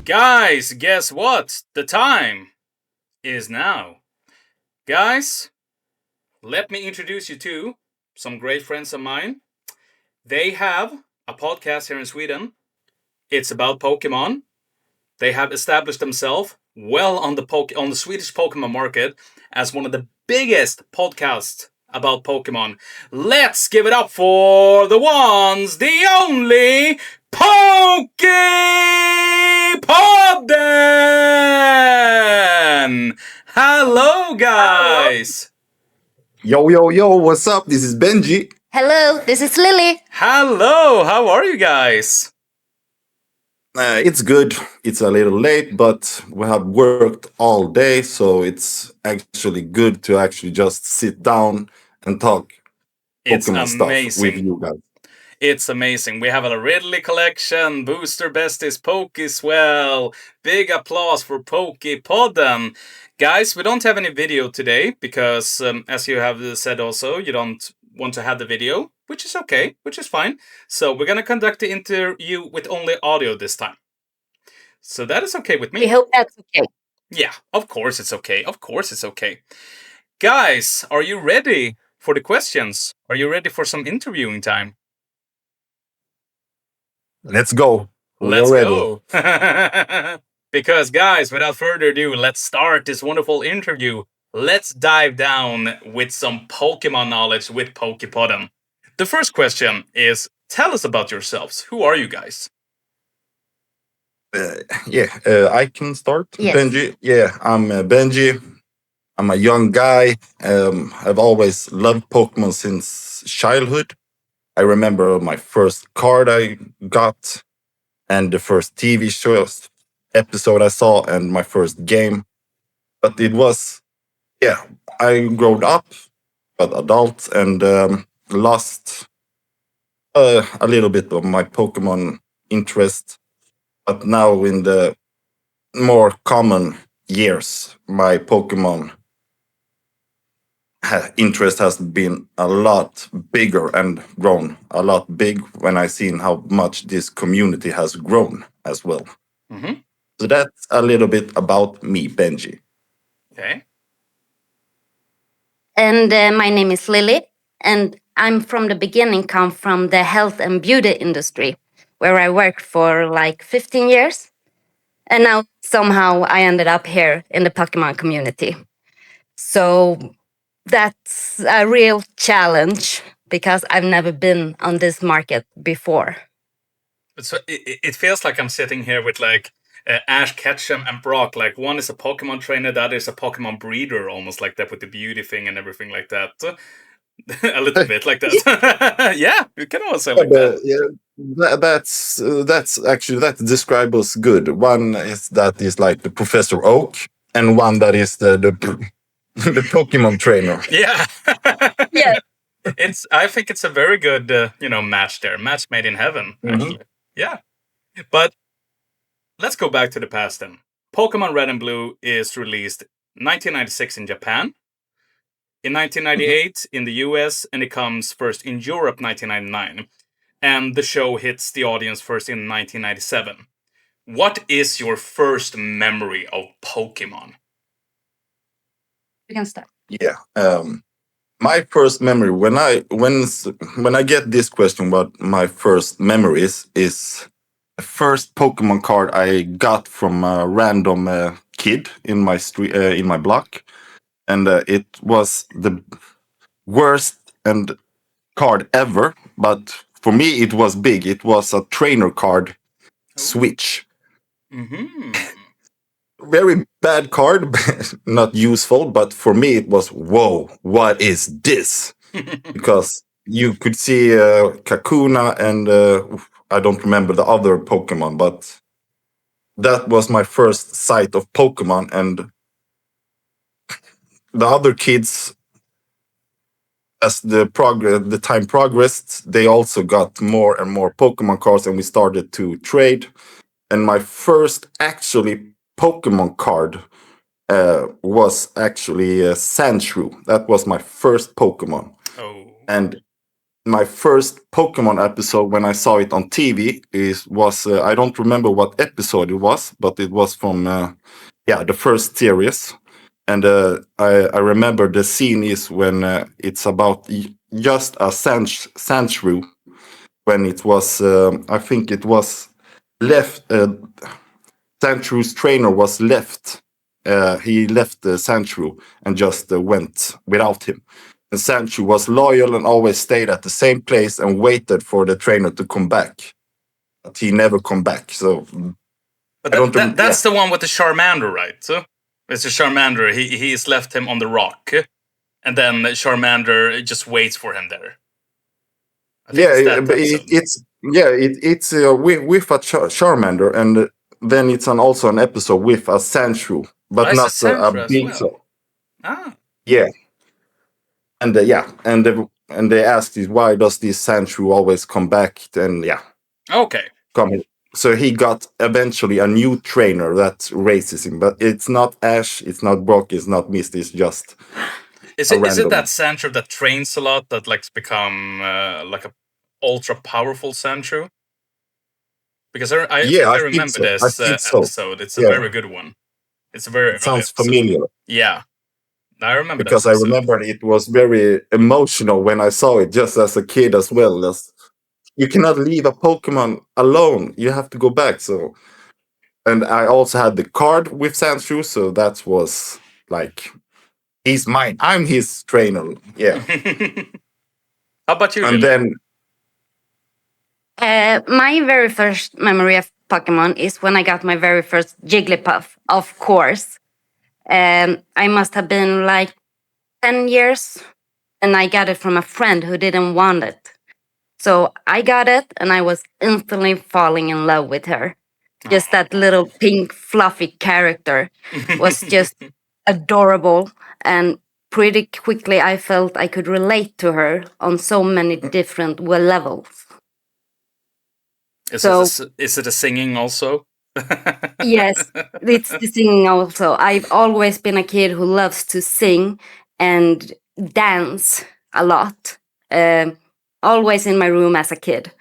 Guys, guess what? The time is now. Guys, let me introduce you to some great friends of mine. They have a podcast here in Sweden. It's about Pokemon. They have established themselves well on the Swedish Pokemon market as one of the biggest podcasts about Pokemon. Let's give it up for the ones, the only Poképodden! Hello, guys! Yo, what's up? This is Benji. Hello, this is Lily. Hello, how are you guys? It's good. It's a little late, but we have worked all day, so it's actually good to actually just sit down and talk It's Pokemon stuff with amazing. you guys. It's amazing. We have a Ridley collection, Booster Besties, Pokeswell. Big applause for Poképodden. Guys, we don't have any video today because, as you have said also, you don't want to have the video, which is okay, which is fine. So we're going to conduct the interview with only audio this time. So that is okay with me. We hope that's okay. Yeah, of course it's okay. Of course it's okay. Guys, are you ready for the questions? Are you ready for some interviewing time? Let's go. Let's We're ready. go. Because, guys, without further ado, let's start this wonderful interview. Let's dive down with some Pokemon knowledge with Poképodden. The first question is, tell us about yourselves. Who are you guys? I can start. Yes. Benji. Yeah, I'm Benji. I'm a young guy. I've always loved Pokemon since childhood. I remember my first card I got and the first TV show episode I saw and my first game. But it was, I grew up, got adult, and lost a little bit of my Pokemon interest. But now in the more common years, my Pokemon interest has been a lot bigger and grown a lot big when I seen how much this community has grown as well. Mm-hmm. So that's a little bit about me, Benji. Okay. And my name is Lily, and I'm from the beginning come from the health and beauty industry, where I worked for like 15 years. And now somehow I ended up here in the Pokemon community. So that's a real challenge because I've never been on this market before. So it feels like I'm sitting here with like Ash Ketchum and Brock. Like one is a Pokemon trainer, the other is a Pokemon breeder, almost like that with the beauty thing and everything like that. A little bit like that. Yeah, you can also say like that. That's actually that describes us good. One is that is like the Professor Oak, and one that is the the Pokemon trainer. Yeah. Yeah. I think it's a very good match there. Match made in heaven, actually. Yeah. But let's go back to the past then. Pokemon Red and Blue is released 1996 in Japan, in 1998 in the US, and it comes first in Europe 1999. And the show hits the audience first in 1997. What is your first memory of Pokemon? You can start. Yeah. My first memory when I get this question, what my first memory is the first Pokemon card I got from a random kid in my street in my block, and it was the worst and card ever. But for me, it was big. It was a trainer card, Switch. Mm-hmm. Very bad card, not useful, but for me it was, whoa, what is this? Because you could see Kakuna and I don't remember the other Pokemon, but that was my first sight of Pokemon. And the other kids, as the time progressed, they also got more and more Pokemon cards, and we started to trade. And my first actually Pokemon card was actually Sandshrew. That was my first Pokemon. Oh. And my first Pokemon episode when I saw it on TV was I don't remember what episode it was, but it was from the first series. And I remember the scene is when it's about just a Sandshrew when it was I think it was left. Sandshrews trainer was left. He left the Sandshrew and just went without him. And Sandshrew was loyal and always stayed at the same place and waited for the trainer to come back. But he never come back. So But I don't. that's the one with the Charmander, right? It's a Charmander. He's left him on the rock, and then Charmander just waits for him there. I think it's that episode. It's with a Charmander, and then it's also an episode with a Sandshrew, but Oh, it's not a a Sandshrew as big. well. Ah. Yeah, and and they asked is why does this Sandshrew always come back? And Okay. come. So he got eventually a new trainer that races him, but it's not Ash, it's not Brock, it's not Misty, it's just Is a it random. that Sandshrew that trains a lot that likes become like a ultra powerful Sandshrew? Because I think I remember so. I this think so. episode. It's a Yeah. very good one. It's a very It sounds episode. familiar Yeah, I remember because that I episode. remember it was very emotional when I saw it just as a kid as well. You cannot leave a Pokemon alone. You have to go back. So, and I also had the card with Sandshrew, so that was like, he's mine. I'm his trainer. Yeah. How about you, And Lily? then my very first memory of Pokemon is when I got my very first Jigglypuff, of course. I must have been like 10 years, and I got it from a friend who didn't want it. So I got it, and I was instantly falling in love with her. Just that little pink, fluffy character was just adorable. And pretty quickly, I felt I could relate to her on so many different levels. Is it a singing also? Yes, it's the singing also. I've always been a kid who loves to sing and dance a lot. Always in my room as a kid.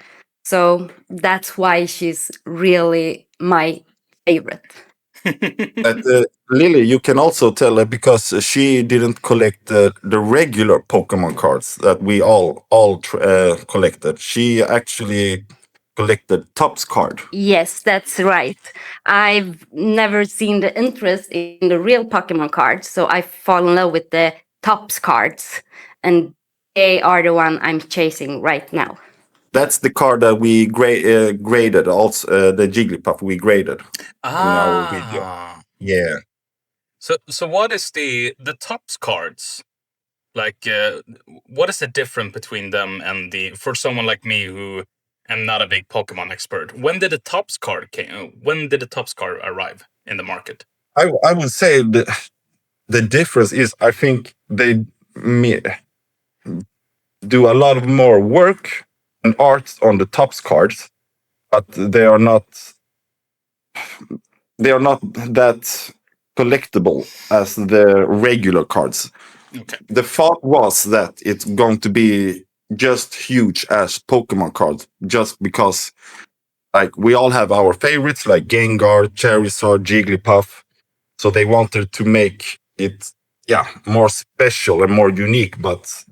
So that's why she's really my favorite. But Lily, you can also tell her because she didn't collect the regular Pokemon cards that we all collected. She actually collected Topps card. Yes, that's right. I've never seen the interest in the real Pokemon cards, so I fall in love with the Topps cards, and they are the one I'm chasing right now. That's the card that we graded. Also, the Jigglypuff we graded in our video. Yeah. So what is the Topps cards? Like, what is the difference between them and for someone like me who am not a big Pokemon expert? When did the Topps card arrive in the market? I would say the difference is I think they do a lot of more work and art on the Topps cards, but they are not that collectible as the regular cards. Okay. The thought was that it's going to be just huge as Pokemon cards, just because like we all have our favorites like Gengar, Charizard, Jigglypuff. So they wanted to make it more special and more unique, but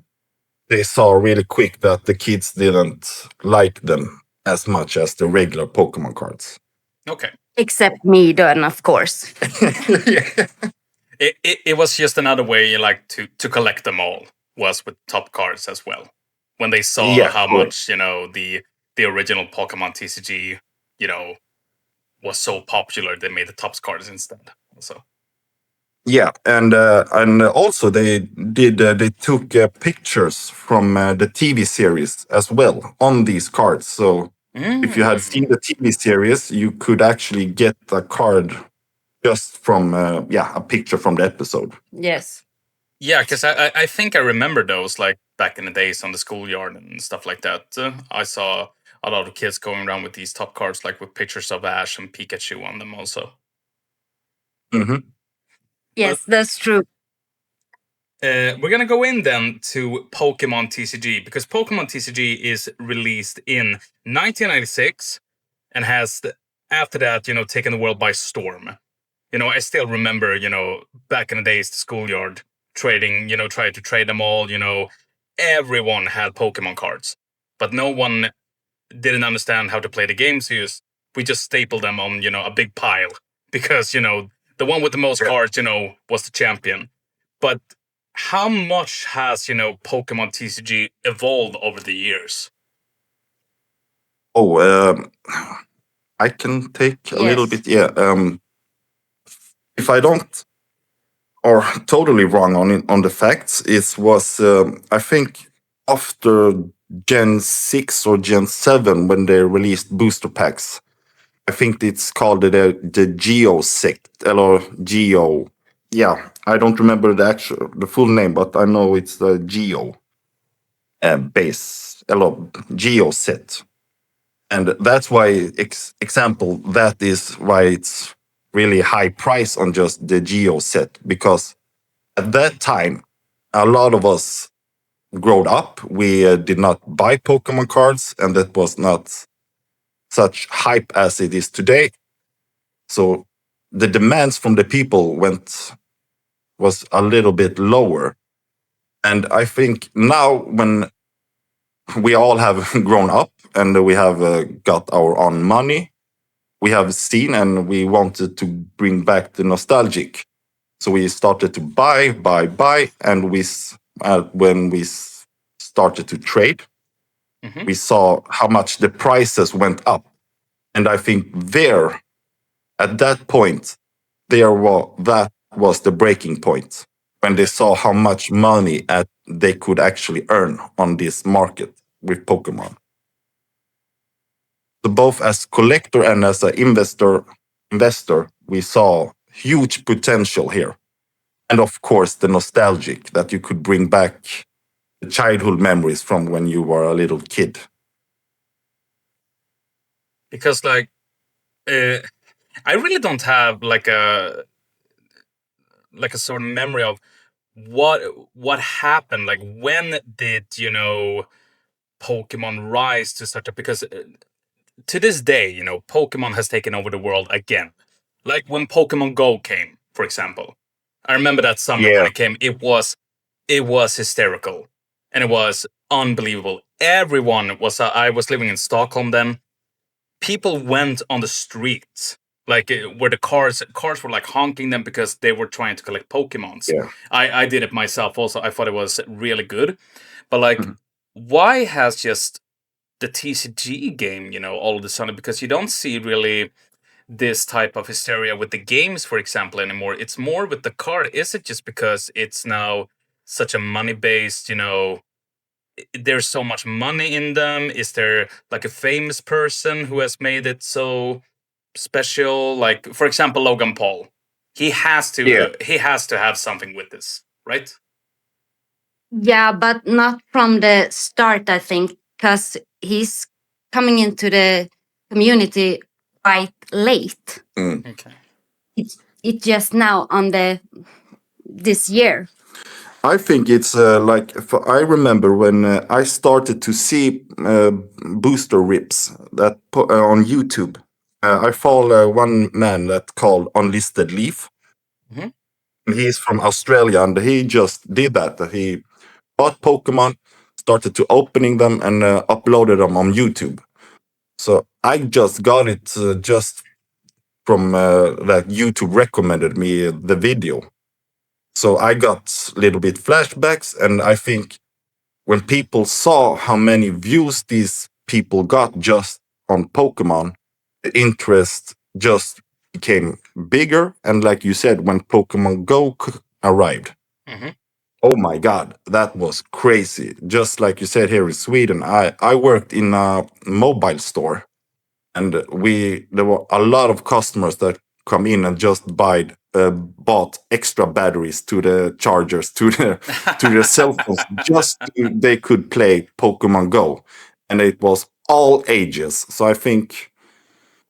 they saw really quick that the kids didn't like them as much as the regular Pokemon cards. Okay. Except me, then, of course. Yeah. It was just another way, like to collect them all, was with top cards as well. When they saw how much the original Pokemon TCG, was so popular, they made the Topps cards instead. Also. Yeah, and also they took pictures from the TV series as well on these cards. So if you had seen the TV series, you could actually get a card just from a picture from the episode. Yes. Yeah, because I think I remember those like back in the days on the schoolyard and stuff like that. I saw a lot of kids going around with these top cards, like with pictures of Ash and Pikachu on them also. Mm-hmm. Yes, that's true. we're gonna go in then to Pokemon TCG because Pokemon TCG is released in 1996 and has after that, taken the world by storm. I still remember, back in the days, the schoolyard trading, tried to trade them all, everyone had Pokemon cards, but no one didn't understand how to play the game, so we just stapled them on, a big pile because, the one with the most cards, was the champion. But how much has, Pokemon TCG evolved over the years? Oh, I can take a little bit. Yeah. If I don't or totally wrong on the facts, it was I think after Gen 6 or Gen 7 when they released booster packs. I think it's called the Geo sect or Geo. Yeah, I don't remember the full name, but I know it's the Geo base or Geo set. And that's why example that is why it's really high price on just the Geo set, because at that time a lot of us growed up, we did not buy Pokemon cards, and that was not such hype as it is today. So the demands from the people was a little bit lower. And I think now when we all have grown up and we have got our own money, we have seen and we wanted to bring back the nostalgic. So we started to buy, and when we started to trade, we saw how much the prices went up. And I think at that point, that was the breaking point when they saw how much money they could actually earn on this market with Pokemon. So both as collector and as an investor, we saw huge potential here. And of course, the nostalgic that you could bring back the childhood memories from when you were a little kid. Because I really don't have like a sort of memory of what happened. Like when did Pokemon rise to such a, because to this day, Pokemon has taken over the world again. Like when Pokemon Go came, for example. I remember that summer when it came, it was hysterical. And it was unbelievable. Everyone was I was living in Stockholm then. People went on the streets, like where the cars were like honking them because they were trying to collect Pokemons. Yeah. I did it myself also. I thought it was really good. But like, why has just the TCG game, all of a sudden, because you don't see really this type of hysteria with the games, for example, anymore. It's more with the card. Is it just because it's now such a money-based, there's so much money in them? Is there like a famous person who has made it so special? Like, for example, Logan Paul. He has to have something with this, right? Yeah, but not from the start, I think, because he's coming into the community quite late. Okay. It's just now on this year. I think it's I remember when I started to see booster rips on YouTube. I follow one man that called Unlisted Leaf. He's from Australia, and he just did that. He bought Pokemon, started to opening them, and uploaded them on YouTube. So I just got it just from that YouTube recommended me the video. So I got a little bit flashbacks, and I think when people saw how many views these people got just on Pokemon, the interest just became bigger. And like you said, when Pokemon Go arrived, oh my God, that was crazy. Just like you said here in Sweden, I worked in a mobile store, and there were a lot of customers that come in and just bought extra batteries to the chargers to the cell phones just they could play Pokemon Go, and it was all ages. So I think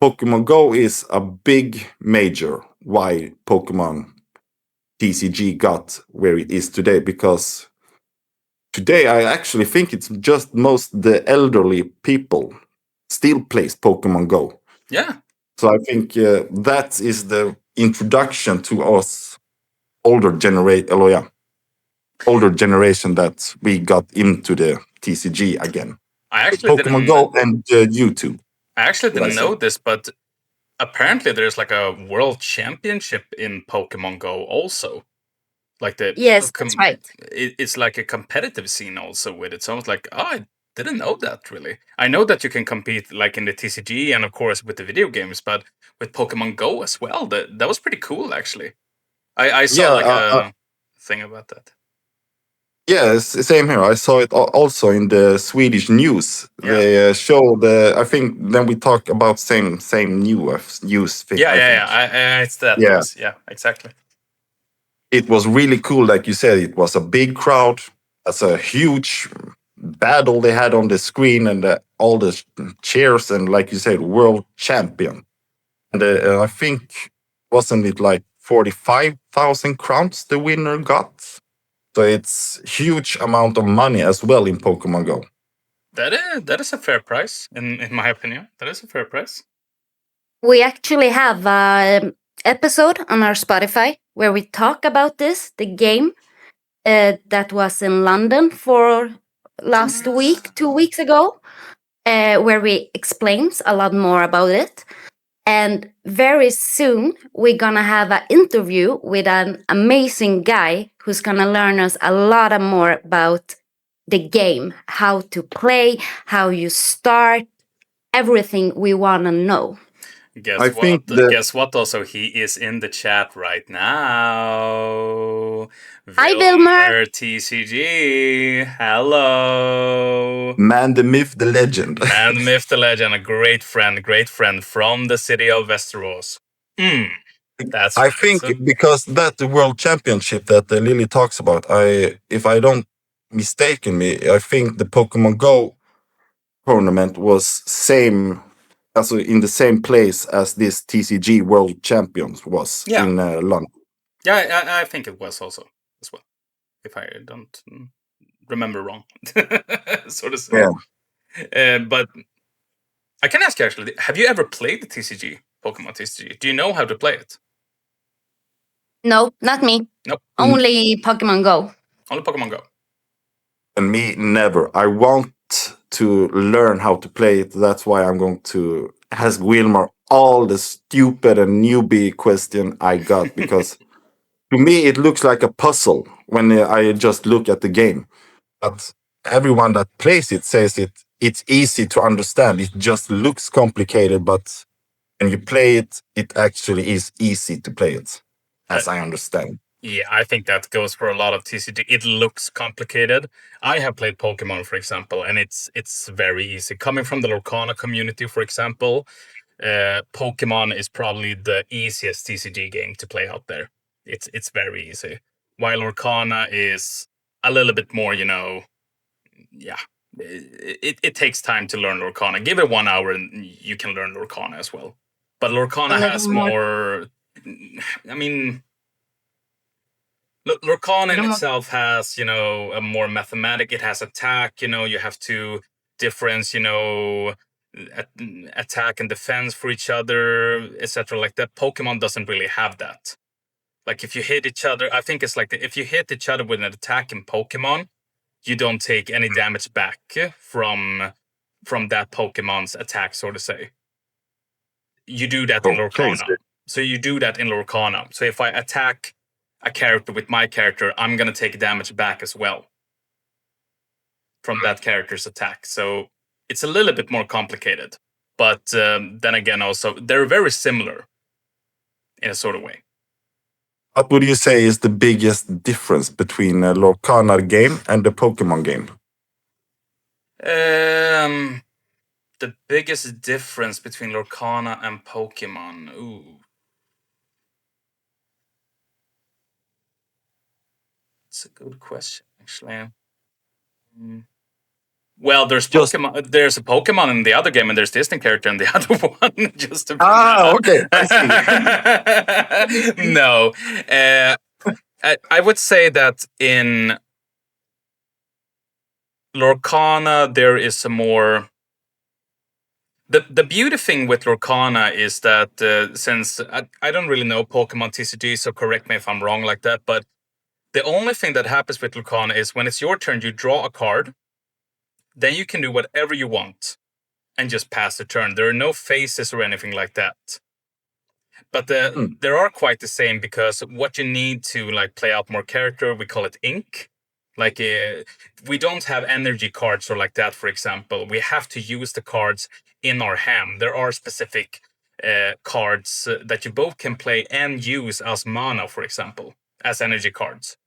Pokemon Go is a big major why Pokemon TCG got where it is today, because today I actually think it's just most the elderly people still plays Pokemon Go. Yeah. So I think that is the introduction to us older older generation that we got into the TCG again. I actually Pokemon Go and YouTube. I actually Did I didn't say? know this, but apparently there's like a world championship in Pokemon Go also. Like Yes, that's right. it's like a competitive scene also with it. So I was like, oh, I didn't know that really. I know that you can compete like in the TCG and of course with the video games, but with Pokemon Go as well. That was pretty cool actually. I saw Yeah, like a thing about that. yeah, same here. I saw it also in the Swedish news. Yeah. They show I think then we talk about same news thing. Yeah. It's that Yeah. news. Yeah, exactly. It was really cool, like you said. It was a big crowd. That's a huge battle they had on the screen, and all the cheers, and like you said, world champion. And I think wasn't it like 45,000 crowns the winner got? So it's huge amount of money as well in Pokemon Go. That is a fair price in my opinion. That is a fair price. We actually have an episode on our Spotify where we talk about this, the game that was in London for last week, 2 weeks ago, where we explains a lot more about it. And very soon we're gonna have an interview with an amazing guy who's gonna learn us a lot more about the game, how to play, how you start, everything we wanna know. I think that- Guess what? Also, he is in the chat right now. Hi, Vilmer. TCG. Hello. Man, the myth, the legend. And Myth the Legend, a great friend from the city of Westeros. That's I right. think because that the world championship that Lily talks about, if I don't mistaken me, I think the Pokemon Go tournament was same, also in the same place as this TCG World Champions was in London. Yeah, I think it was also as well, if I don't remember wrong, so to say. Yeah. But I can ask you actually, have you ever played the TCG, Pokemon TCG? Do you know how to play it? No, not me. Nope. Only Pokemon Go. Only Pokemon Go. And me, never. I want to learn how to play it. That's why I'm going to ask Wilmar all the stupid and newbie question I got, because to me it looks like a puzzle when I just look at the game. But everyone that plays it says it's easy to understand. It just looks complicated, but when you play it, it actually is easy to play it, as I understand. Yeah, I think that goes for a lot of TCG. It looks complicated. I have played Pokemon, for example, and it's very easy. Coming from the Lorcana community, for example, Pokemon is probably the easiest TCG game to play out there. It's very easy. While Lorcana is a little bit more, it takes time to learn Lorcana. Give it 1 hour and you can learn Lorcana as well. But Lorcana has more. I mean, Lorcana in itself has, a more mathematic. It has attack. You have to difference, attack and defense for each other, etc. Like that. Pokemon doesn't really have that. Like if you hit each other, I think it's like if you hit each other with an attack in Pokemon, you don't take any damage back from that Pokemon's attack, so to say. You do that in Lorcana. So you do that in Lorcana. So if I attack a character with my character, I'm going to take damage back as well from that character's attack. So it's a little bit more complicated. But then again, also, they're very similar in a sort of way. What would you say is the biggest difference between a Lorcana game and the Pokemon game? The biggest difference between Lorcana and Pokemon. Ooh. That's a good question, actually. Well, there's Pokemon. There's a Pokemon in the other game, and there's Disney character in the other one. Just to okay. I see. No, I would say that in Lorcana there is a more. The beauty thing with Lorcana is that since I don't really know Pokemon TCG, so correct me if I'm wrong like that, but the only thing that happens with Lorcana is when it's your turn, you draw a card, then you can do whatever you want and just pass the turn. There are no phases or anything like that. But there are quite the same, because what you need to like play out more character, we call it ink. Like we don't have energy cards or like that, for example. We have to use the cards in our hand. There are specific cards that you both can play and use as mana, for example, as energy cards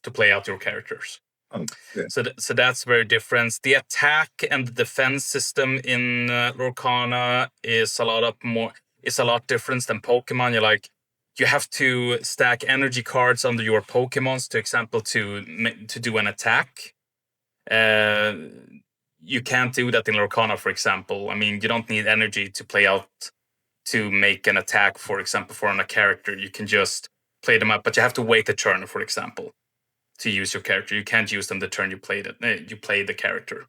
to play out your characters. Okay. So that's very different. The attack and the defense system in Lorcana is a lot different than Pokemon. You have to stack energy cards under your Pokemons, to example, to do an attack. You can't do that in Lorcana, for example. I mean, you don't need energy to play out to make an attack, for example, for a character. You can just play them up, but you have to wait a turn, for example, to use your character. You can't use them the turn you play the character.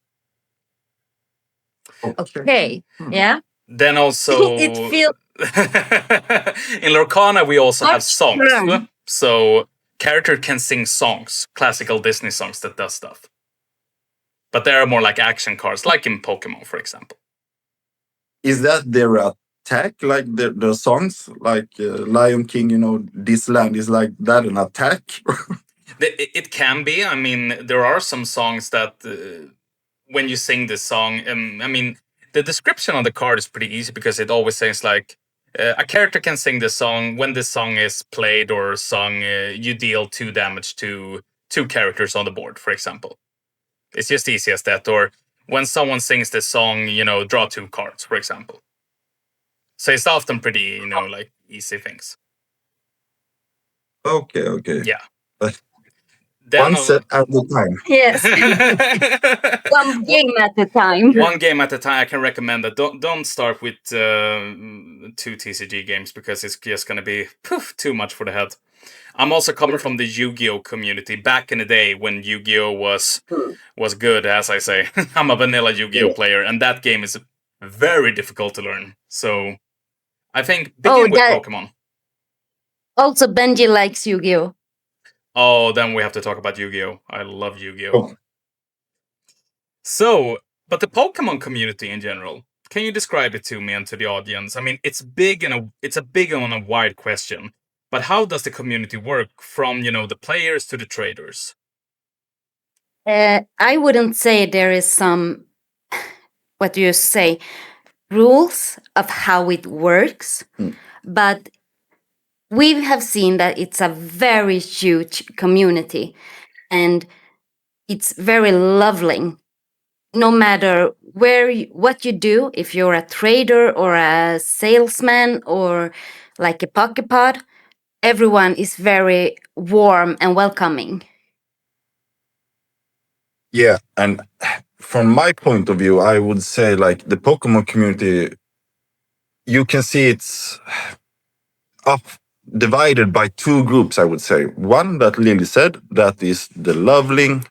Okay. Yeah. Then also It feels in Lorcana we also have songs. turn. So character can sing songs, classical Disney songs that does stuff. But they are more like action cards, like in Pokemon, for example. Is that their attack, like the songs, like Lion King? This land is like that an attack. It can be. I mean, there are some songs that when you sing this song, I mean, the description on the card is pretty easy, because it always says like a character can sing this song. When this song is played or sung, you deal 2 damage to 2 characters on the board, for example. It's just easy as that. Or when someone sings this song, draw 2 cards, for example. So it's often pretty, like easy things. Okay. Yeah. One set at a time. Yes. One game at a time. One game at a time. I can recommend that. Don't start with 2 TCG games, because it's just going to be too much for the head. I'm also coming from the Yu-Gi-Oh community back in the day when Yu-Gi-Oh was good, as I say. I'm a vanilla Yu-Gi-Oh player, and that game is very difficult to learn. So I think begin with Pokemon. Also, Benji likes Yu-Gi-Oh. Oh, then we have to talk about Yu-Gi-Oh. I love Yu-Gi-Oh. So, but the Pokemon community in general, can you describe it to me and to the audience? I mean, it's a big and a wide question. But how does the community work, from, the players to the traders? I wouldn't say there is some, what do you say, rules of how it works, but we have seen that it's a very huge community, and it's very lovely. No matter what you do, if you're a trader or a salesman or like a Poképod, everyone is very warm and welcoming. Yeah, and from my point of view, I would say like the Pokemon community, you can see it's up divided by 2 groups, I would say. One that Lily said, that is the loving,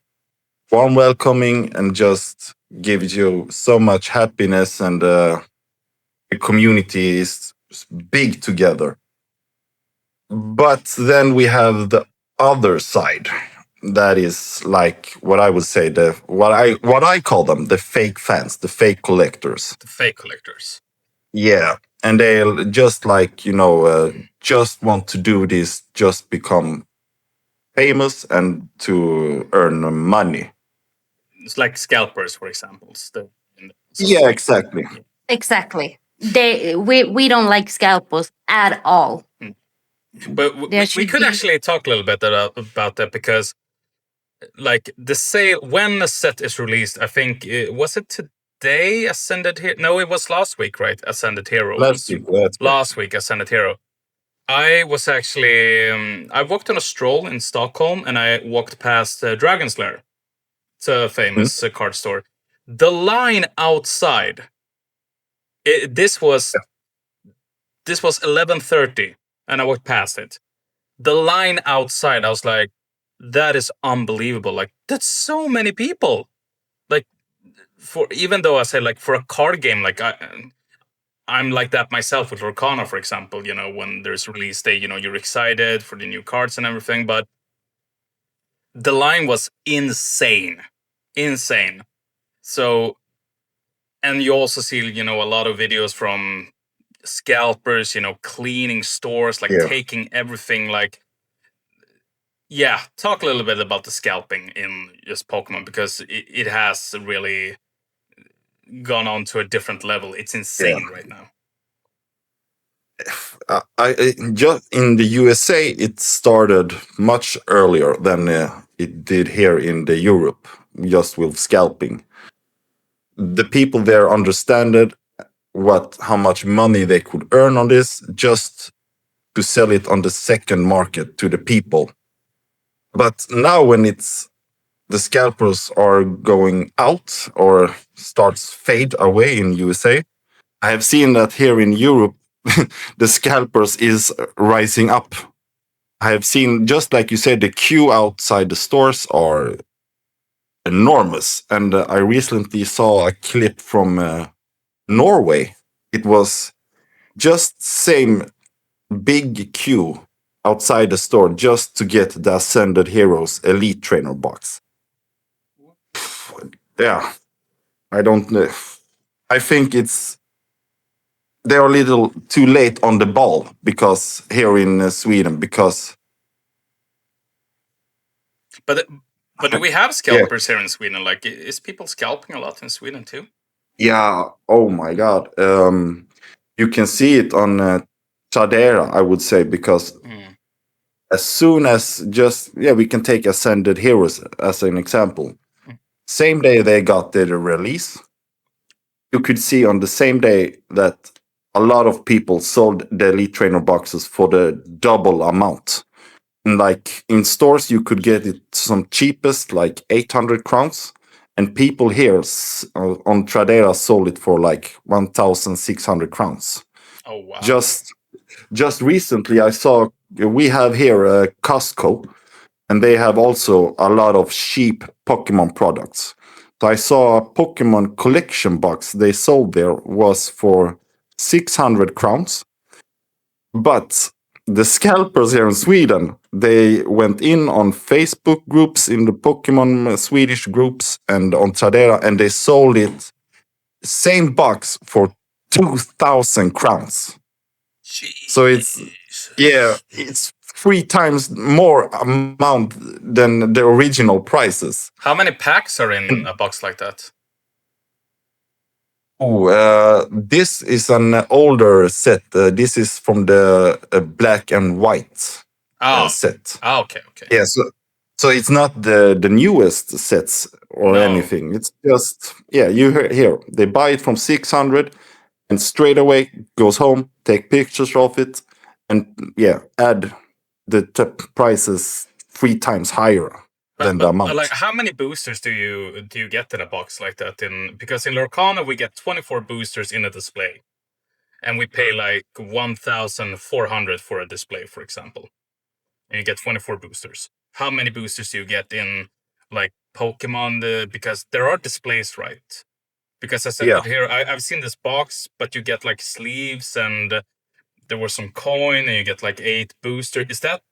warm welcoming, and just gives you so much happiness, and the community is big together. But then we have the other side, that is like what I would say what I call them, the fake fans, the fake collectors. The fake collectors. Yeah, and they'll just like just want to do this, just become famous and to earn money. It's like scalpers, for example. Yeah, exactly. Exactly. We don't like scalpers at all. But we could actually talk a little bit about that, because like the sale, when a set is released, I think was it today Ascended Hero? No, it was last week, right? Ascended Hero. Last week Ascended Hero. I was actually I walked on a stroll in Stockholm, and I walked past Dragon's Lair. It's a famous card store. The line outside. This was 11:30, and I walked past it. the line outside, I was like, that is unbelievable. Like, that's so many people. Like, for even though I say like for a card game, like I'm like that myself with Lorcana, for example. You know, when there's release day, you know, you're excited for the new cards and everything, but the line was insane, insane. So, and you also see, you know, a lot of videos from scalpers, you know, cleaning stores, like Yeah. taking everything. Like, yeah, talk a little bit about the scalping in just Pokemon, because it has really gone on to a different level. It's insane right now. Just in the USA, it started much earlier than it did here in the Europe, just with scalping. The people there understood how much money they could earn on this, just to sell it on the second market to the people. But now when the scalpers are going out or starts fade away in USA, I have seen that here in Europe, the scalpers is rising up. I have seen, just like you said, the queue outside the stores are enormous. And I recently saw a clip from Norway. It was just same big queue outside the store just to get the Ascended Heroes Elite Trainer box. Yeah, I don't know. I think they're a little too late on the ball, because here in Sweden, because But do we have scalpers here in Sweden? Like, is people scalping a lot in Sweden too? yeah, oh my god, you can see it on Tradera, I would say, because as soon as we can take Ascended Heroes as an example. Same day they got their release, you could see on the same day that a lot of people sold the Elite Trainer boxes for the double amount. And like in stores, you could get it some cheapest, like 800 crowns. And people here on Tradera sold it for like 1,600 crowns. Oh, wow. Just recently, I saw, we have here Costco, and they have also a lot of cheap Pokemon products. So I saw a Pokemon collection box they sold there was for 600 crowns. But the scalpers here in Sweden, they went in on Facebook groups, in the Pokemon Swedish groups, and on Tradera, and they sold it, same box, for 2,000 crowns. Jeez. So it's 3 times more amount than the original prices. How many packs are in a box like that? Oh, this is an older set. This is from the black and white set. Oh, okay. Yeah, so it's not the newest sets or anything. It's just, you here. They buy it from 600 and straight away goes home, take pictures of it, and add the prices 3 times higher than the amount. Like, how many boosters do you get in a box like that? Because in Lorcana we get 24 boosters in a display, and we pay like 1,400 for a display, for example, and you get 24 boosters. How many boosters do you get in like Pokemon? Because there are displays, right? Because I said here, I've seen this box, but you get like sleeves, and there was some coin, and you get like 8 boosters. Is that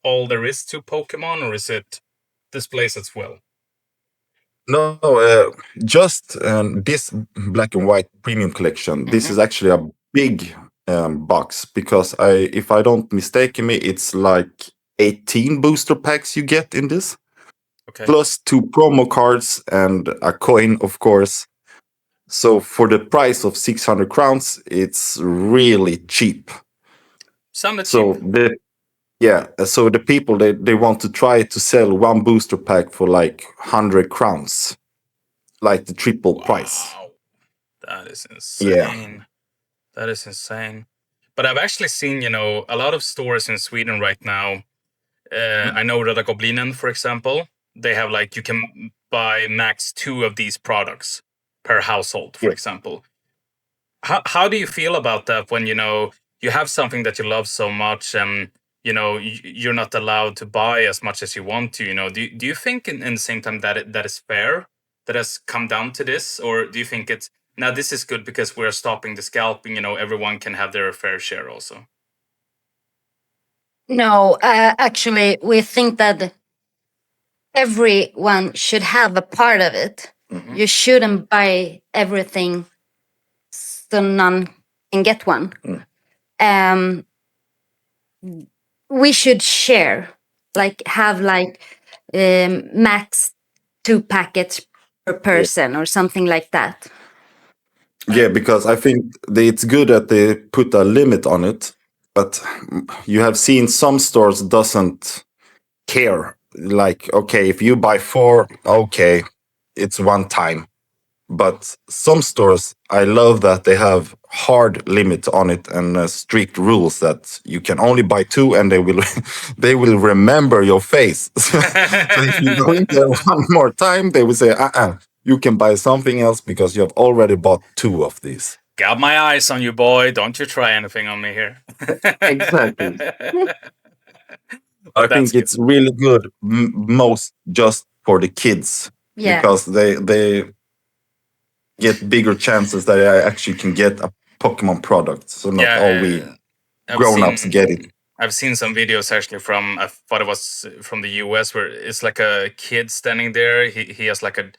all there is to Pokemon, or is it displays as well? No, just this black and white premium collection. This is actually a big box, because if I don't mistake me, it's like 18 booster packs you get in this. Okay. Plus 2 promo cards and a coin, of course. So for the price of 600 crowns, it's really cheap. Sounded so cheap. So the people, they want to try to sell one booster pack for like 100 crowns, like the triple price. That is insane. Yeah. That is insane. But I've actually seen, a lot of stores in Sweden right now. I know Röda Goblinen, for example. They have like, you can buy max 2 of these products per household, for example. How do you feel about that when, you have something that you love so much, and you're not allowed to buy as much as you want to. Do you think in the same time that is fair, that has come down to this, or do you think it's now this is good because we're stopping the scalping? Everyone can have their fair share also. No, actually, we think that everyone should have a part of it. Mhm. You shouldn't buy everything so none can get one. Um, we should share, like have like max 2 packets per person or something like that. Yeah, because I think it's good that they put a limit on it, but you have seen some stores doesn't care. Like, okay, if you buy 4, okay, it's one time. But some stores, I love that they have hard limit on it and strict rules that you can only buy 2, and they will they will remember your face. So if you go in there one more time, they will say, you can buy something else because you have already bought 2 of these. Got my eyes on you, boy. Don't you try anything on me here. Exactly. But I think that's good. it's really good, most just for the kids, Yeah. because they get bigger chances that I actually can get a Pokemon product. So not all we I've grown-ups seen- get it. I've seen some videos actually from, I thought it was from the US, where it's like a kid standing there. He has like a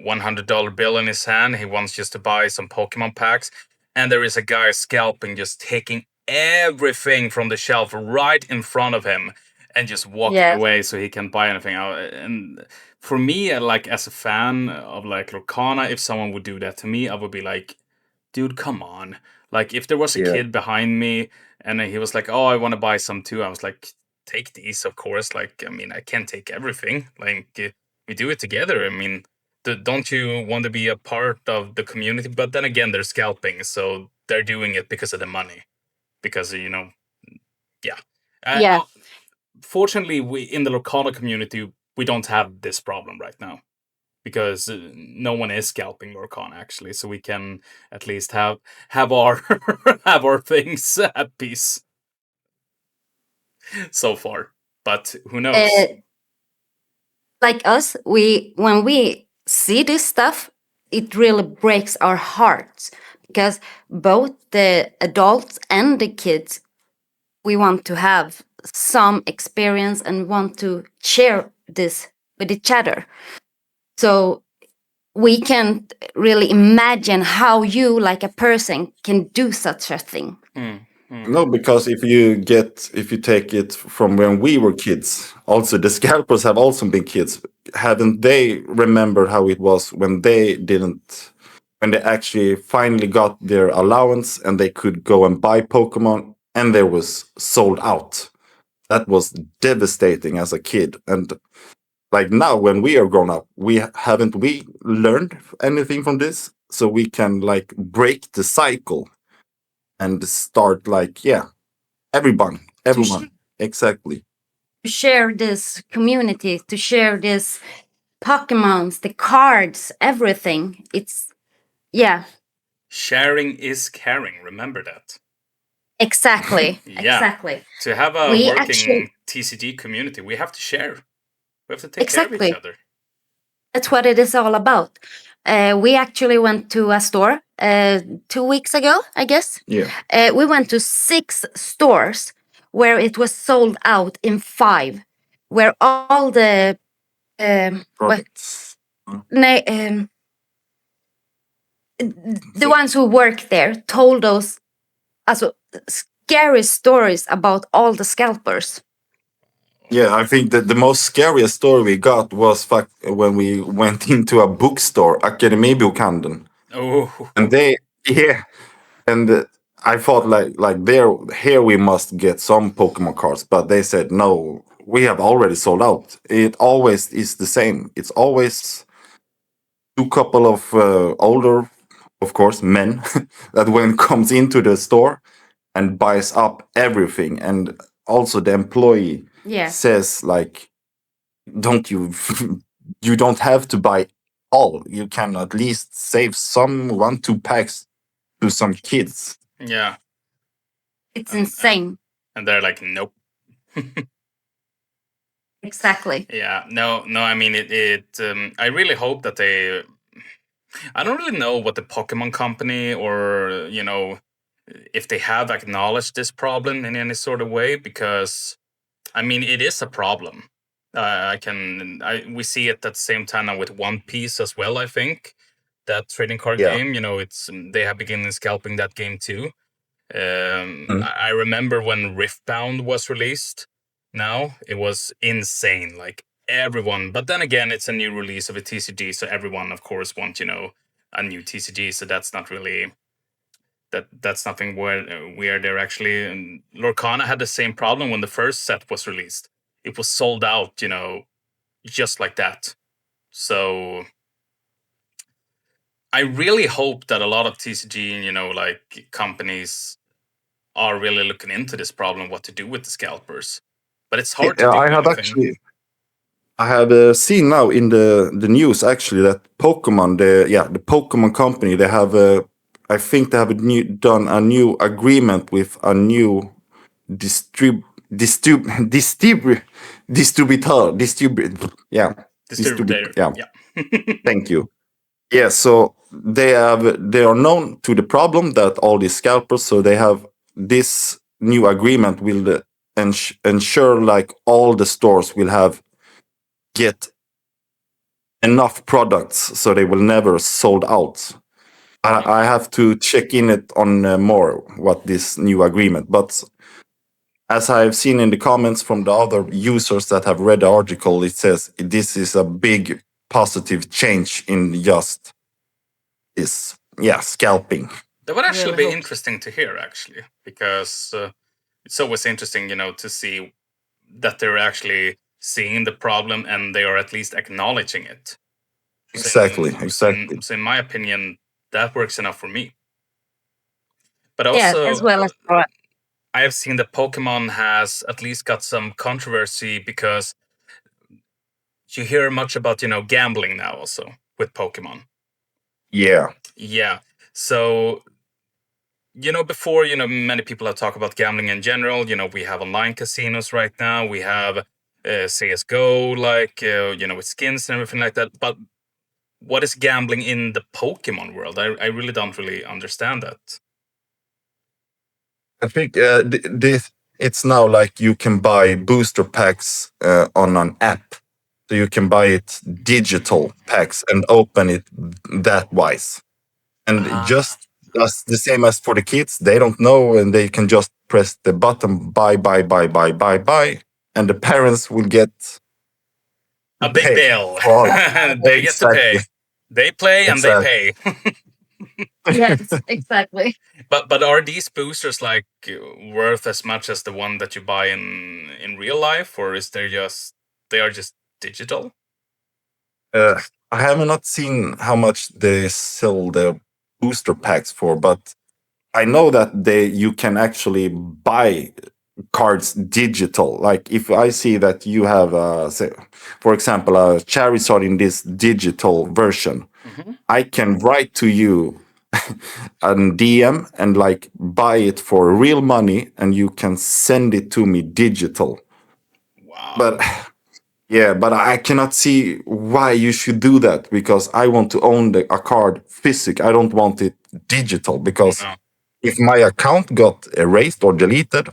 $100 bill in his hand. He wants just to buy some Pokemon packs. And there is a guy scalping, just taking everything from the shelf right in front of him and just walking Yes. away so he can buy anything out. And for me, like as a fan of like Lorcana, if someone would do that to me, I would be like, dude, come on. Like if there was a Yeah. kid behind me and he was like, oh, I want to buy some too, I was like, take these, of course. Like, I mean, I can't take everything. Like, we do it together. I mean, don't you want to be a part of the community? But then again, they're scalping, so they're doing it because of the money. Because, yeah. Yeah. Fortunately, we in the Lorcana community, we don't have this problem right now. Because no one is scalping Lorcana actually, so we can at least have our have our things at peace so far. But who knows? Like us, when we see this stuff, it really breaks our hearts because both the adults and the kids, we want to have some experience and want to share this with each other. So we can't really imagine how you, like a person, can do such a thing. No, because if you take it from when we were kids, also the scalpers have also been kids. Haven't they remembered how it was when they actually finally got their allowance and they could go and buy Pokemon and they was sold out? That was devastating as a kid. And like now when we are grown up, we learned anything from this? So we can like break the cycle and start like, yeah, everyone, exactly. To share this community, to share this Pokemons, the cards, everything. It's, yeah, Sharing is caring. Remember that. exactly. Yeah. Exactly. To have a We working actually- TCG community, we have to share. We have to take care of Exactly. each other. That's what it is all about. We actually went to a store 2 weeks ago, I guess. Yeah. We went to 6 stores where it was sold out in 5, where all the Products. the ones who work there told us also scary stories about all the scalpers. Yeah, I think that the most scariest story we got was when we went into a bookstore, Akademibokhandeln. Oh. And I thought like here we must get some Pokemon cards, but they said no, we have already sold out. It always is the same. It's always 2 couple of older, of course, men that when comes into the store and buys up everything, and also the employee Yeah. says like, don't you you don't have to buy all. You can at least save some 1-2 packs to some kids. Yeah. It's insane. And they're like, nope. Exactly. Yeah, no. I mean, I really hope that they. I don't really know what the Pokemon Company or if they have acknowledged this problem in any sort of way, because I mean it is a problem. We see it at the same time now with One Piece as well. I think that trading card Yeah. game. It's they have begun scalping that game too. Mm. I remember when Riftbound was released. Now it was insane, like everyone. But then again, it's a new release of a TCG, so everyone, of course, wants a new TCG. So that's not really that's nothing weird there actually. And Lorcana had the same problem when the first set was released. It was sold out, just like that. So I really hope that a lot of TCG, like companies are really looking into this problem, what to do with the scalpers. But it's hard to Yeah, do I have anything. actually. I have seen now in the news actually that Pokemon, the Pokemon company, they have I think they have done a new agreement with a new distrib distrib distrib Distributor. yeah. Yeah. Thank you. Yeah, so they are known to the problem that all these scalpers, so they have this new agreement will ensure like all the stores will have get enough products so they will never sold out. I have to check in it on more what this new agreement, but as I've seen in the comments from the other users that have read the article, it says this is a big positive change in just this, scalping. That would actually Really be hope. interesting to hear, actually, because it's always interesting, to see that they're actually seeing the problem and they are at least acknowledging it. Exactly, So exactly. in my opinion, that works enough for me. But Yeah, also, as well as for I have seen that Pokemon has at least got some controversy because you hear much about, gambling now also with Pokemon. Yeah. Yeah. So, before, many people have talked about gambling in general. We have online casinos right now. We have CSGO, like, with skins and everything like that. But what is gambling in the Pokemon world? I really don't really understand that. I think this it's now like you can buy booster packs on an app. So you can buy it digital packs and open it that wise. And Ah, just the same as for the kids, they don't know and they can just press the button buy, and the parents will get to a big pay bill. for all. They get to Exactly. pay. They play and they Exactly. pay. yes, exactly. But are these boosters like worth as much as the one that you buy in real life, or is they are just digital? Uh, I have not seen how much they sell the booster packs for, but I know that you can actually buy cards digital. Like if I see that you have, say, for example, a Charizard in this digital version, Mm-hmm. I can write to you an DM and like buy it for real money, and you can send it to me digital. Wow. But yeah, but I cannot see why you should do that because I want to own a card physical. I don't want it digital because No, if my account got erased or deleted,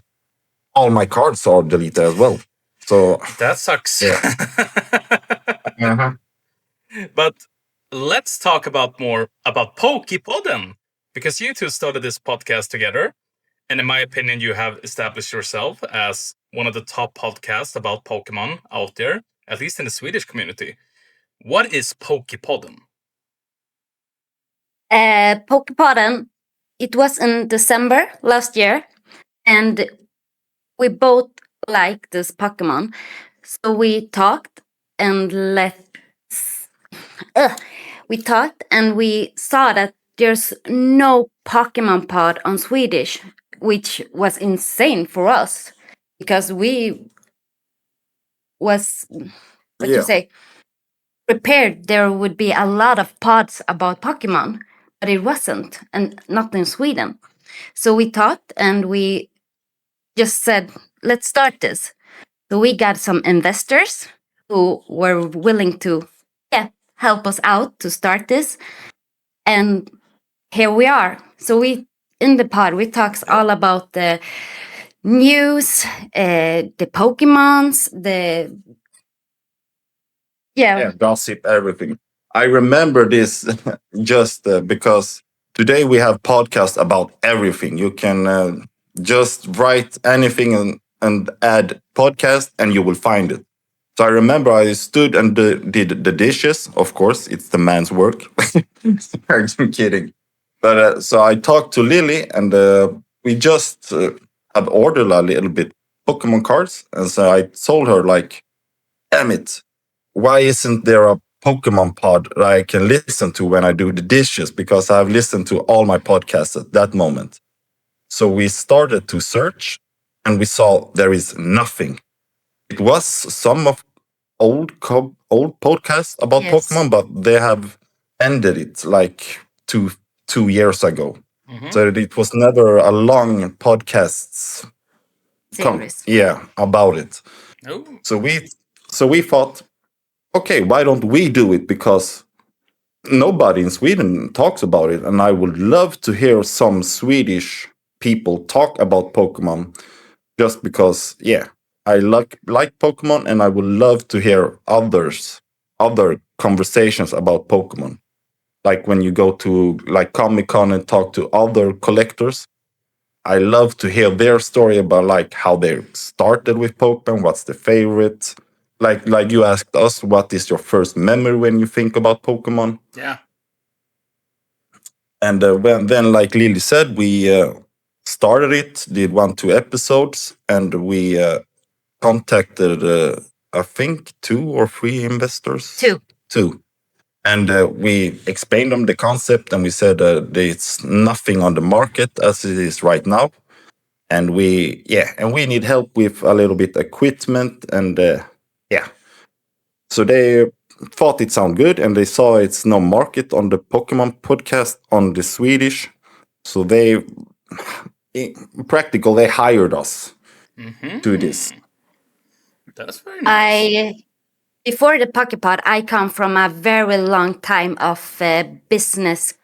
all my cards are deleted as well. So that sucks. yeah. Uh-huh. But let's talk about more about Poképodden, because you two started this podcast together, and in my opinion, you have established yourself as one of the top podcasts about Pokemon out there, at least in the Swedish community. What is Poképodden? Poképodden, it was in December last year, and we both like this Pokemon. So we talked and we talked and we saw that there's no Pokemon pod on Swedish, which was insane for us because we was what you Yeah. say prepared there would be a lot of pods about Pokemon, but it wasn't, and not in Sweden. So we talked and we just said, let's start this. So we got some investors who were willing to help us out to start this. And here we are. So we in the pod we talks all about the news, the Pokemons, the gossip, everything. I remember this just because today we have podcasts about everything. You can just write anything and add podcast, and you will find it. So I remember I stood and did the dishes. Of course, it's the man's work. I'm kidding. But so I talked to Lily, and we just have ordered a little bit Pokemon cards, and so I told her like, "Damn it, why isn't there a Pokemon pod that I can listen to when I do the dishes?" Because I've listened to all my podcasts at that moment. So we started to search, and we saw there is nothing. It was some of old podcasts about Pokemon, but they have ended it like two years ago. So it was never a long podcasts series. About it. Oh. So we thought, okay, why don't we do it? Because nobody in Sweden talks about it, and I would love to hear some Swedish people talk about Pokemon. Just because, I like Pokemon, and I would love to hear other conversations about Pokemon. Like when you go to like Comic-Con and talk to other collectors, I love to hear their story about like how they started with Pokemon, what's the favorite. Like you asked us, what is your first memory when you think about Pokemon? Yeah. And then, like Lily said, we started it, did 1-2 episodes, and we contacted, I think, 2 or 3 investors. Two. And we explained them the concept, and we said there's nothing on the market as it is right now. And we need help with a little bit equipment, and so they thought it sounded good, and they saw it's no market on the Pokemon podcast on the Swedish. So they, in practical, they hired us to do this. That's very nice. Before the Poképod, I come from a very long time of business.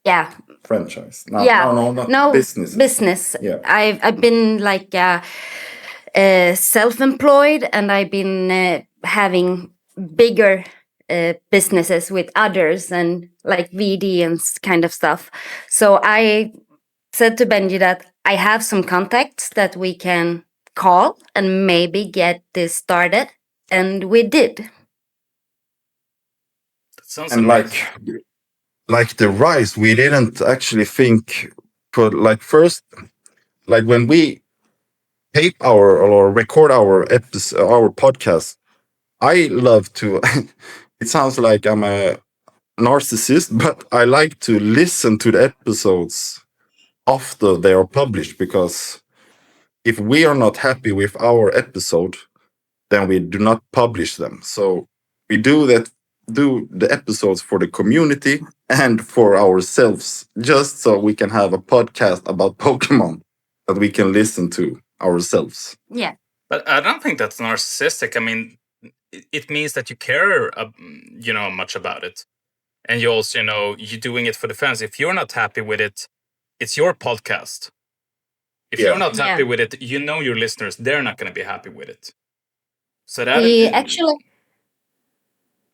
Yeah. Franchise. No, business. Business. Yeah. I've been like self-employed, and I've been having bigger businesses with others, and like VD and kind of stuff. So I said to Benji that I have some contacts that we can call and maybe get this started, and we did. That sounds And amazing. like the rise, we didn't actually think for like first, like when we tape or record our episode, our podcast. I love to. It sounds like I'm a narcissist, but I like to listen to the episodes after they are published, because if we are not happy with our episode, then we do not publish them. So we do the episodes for the community and for ourselves, just so we can have a podcast about Pokemon that we can listen to ourselves. Yeah. But I don't think that's narcissistic. I mean, it means that you care, much about it. And you also, you're doing it for the fans. If you're not happy with it, it's your podcast. If you're not happy with it, your listeners, they're not going to be happy with it. So that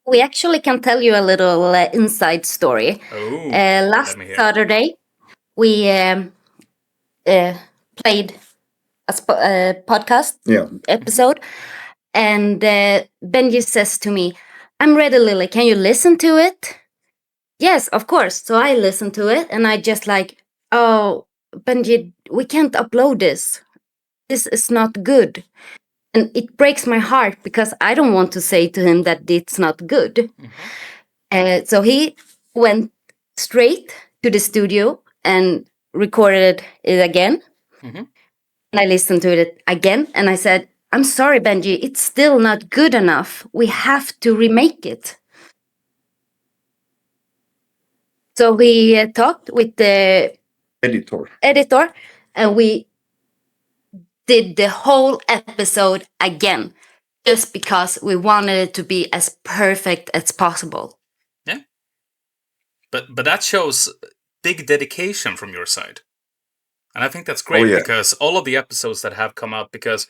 we actually can tell you a little inside story. Last Saturday, we played a podcast episode, and Benji says to me, "I'm ready, Lily. Can you listen to it?" Yes, of course. So I listened to it, and I just like, "Oh, Benji, we can't upload this. This is not good." And it breaks my heart, because I don't want to say to him that it's not good. So he went straight to the studio and recorded it again. And I listened to it again, and I said, "I'm sorry, Benji, it's still not good enough. We have to remake it." So we talked with the editor, and we did the whole episode again, just because we wanted it to be as perfect as possible. Yeah. But that shows big dedication from your side. And I think that's great yeah. because all of the episodes that have come out, because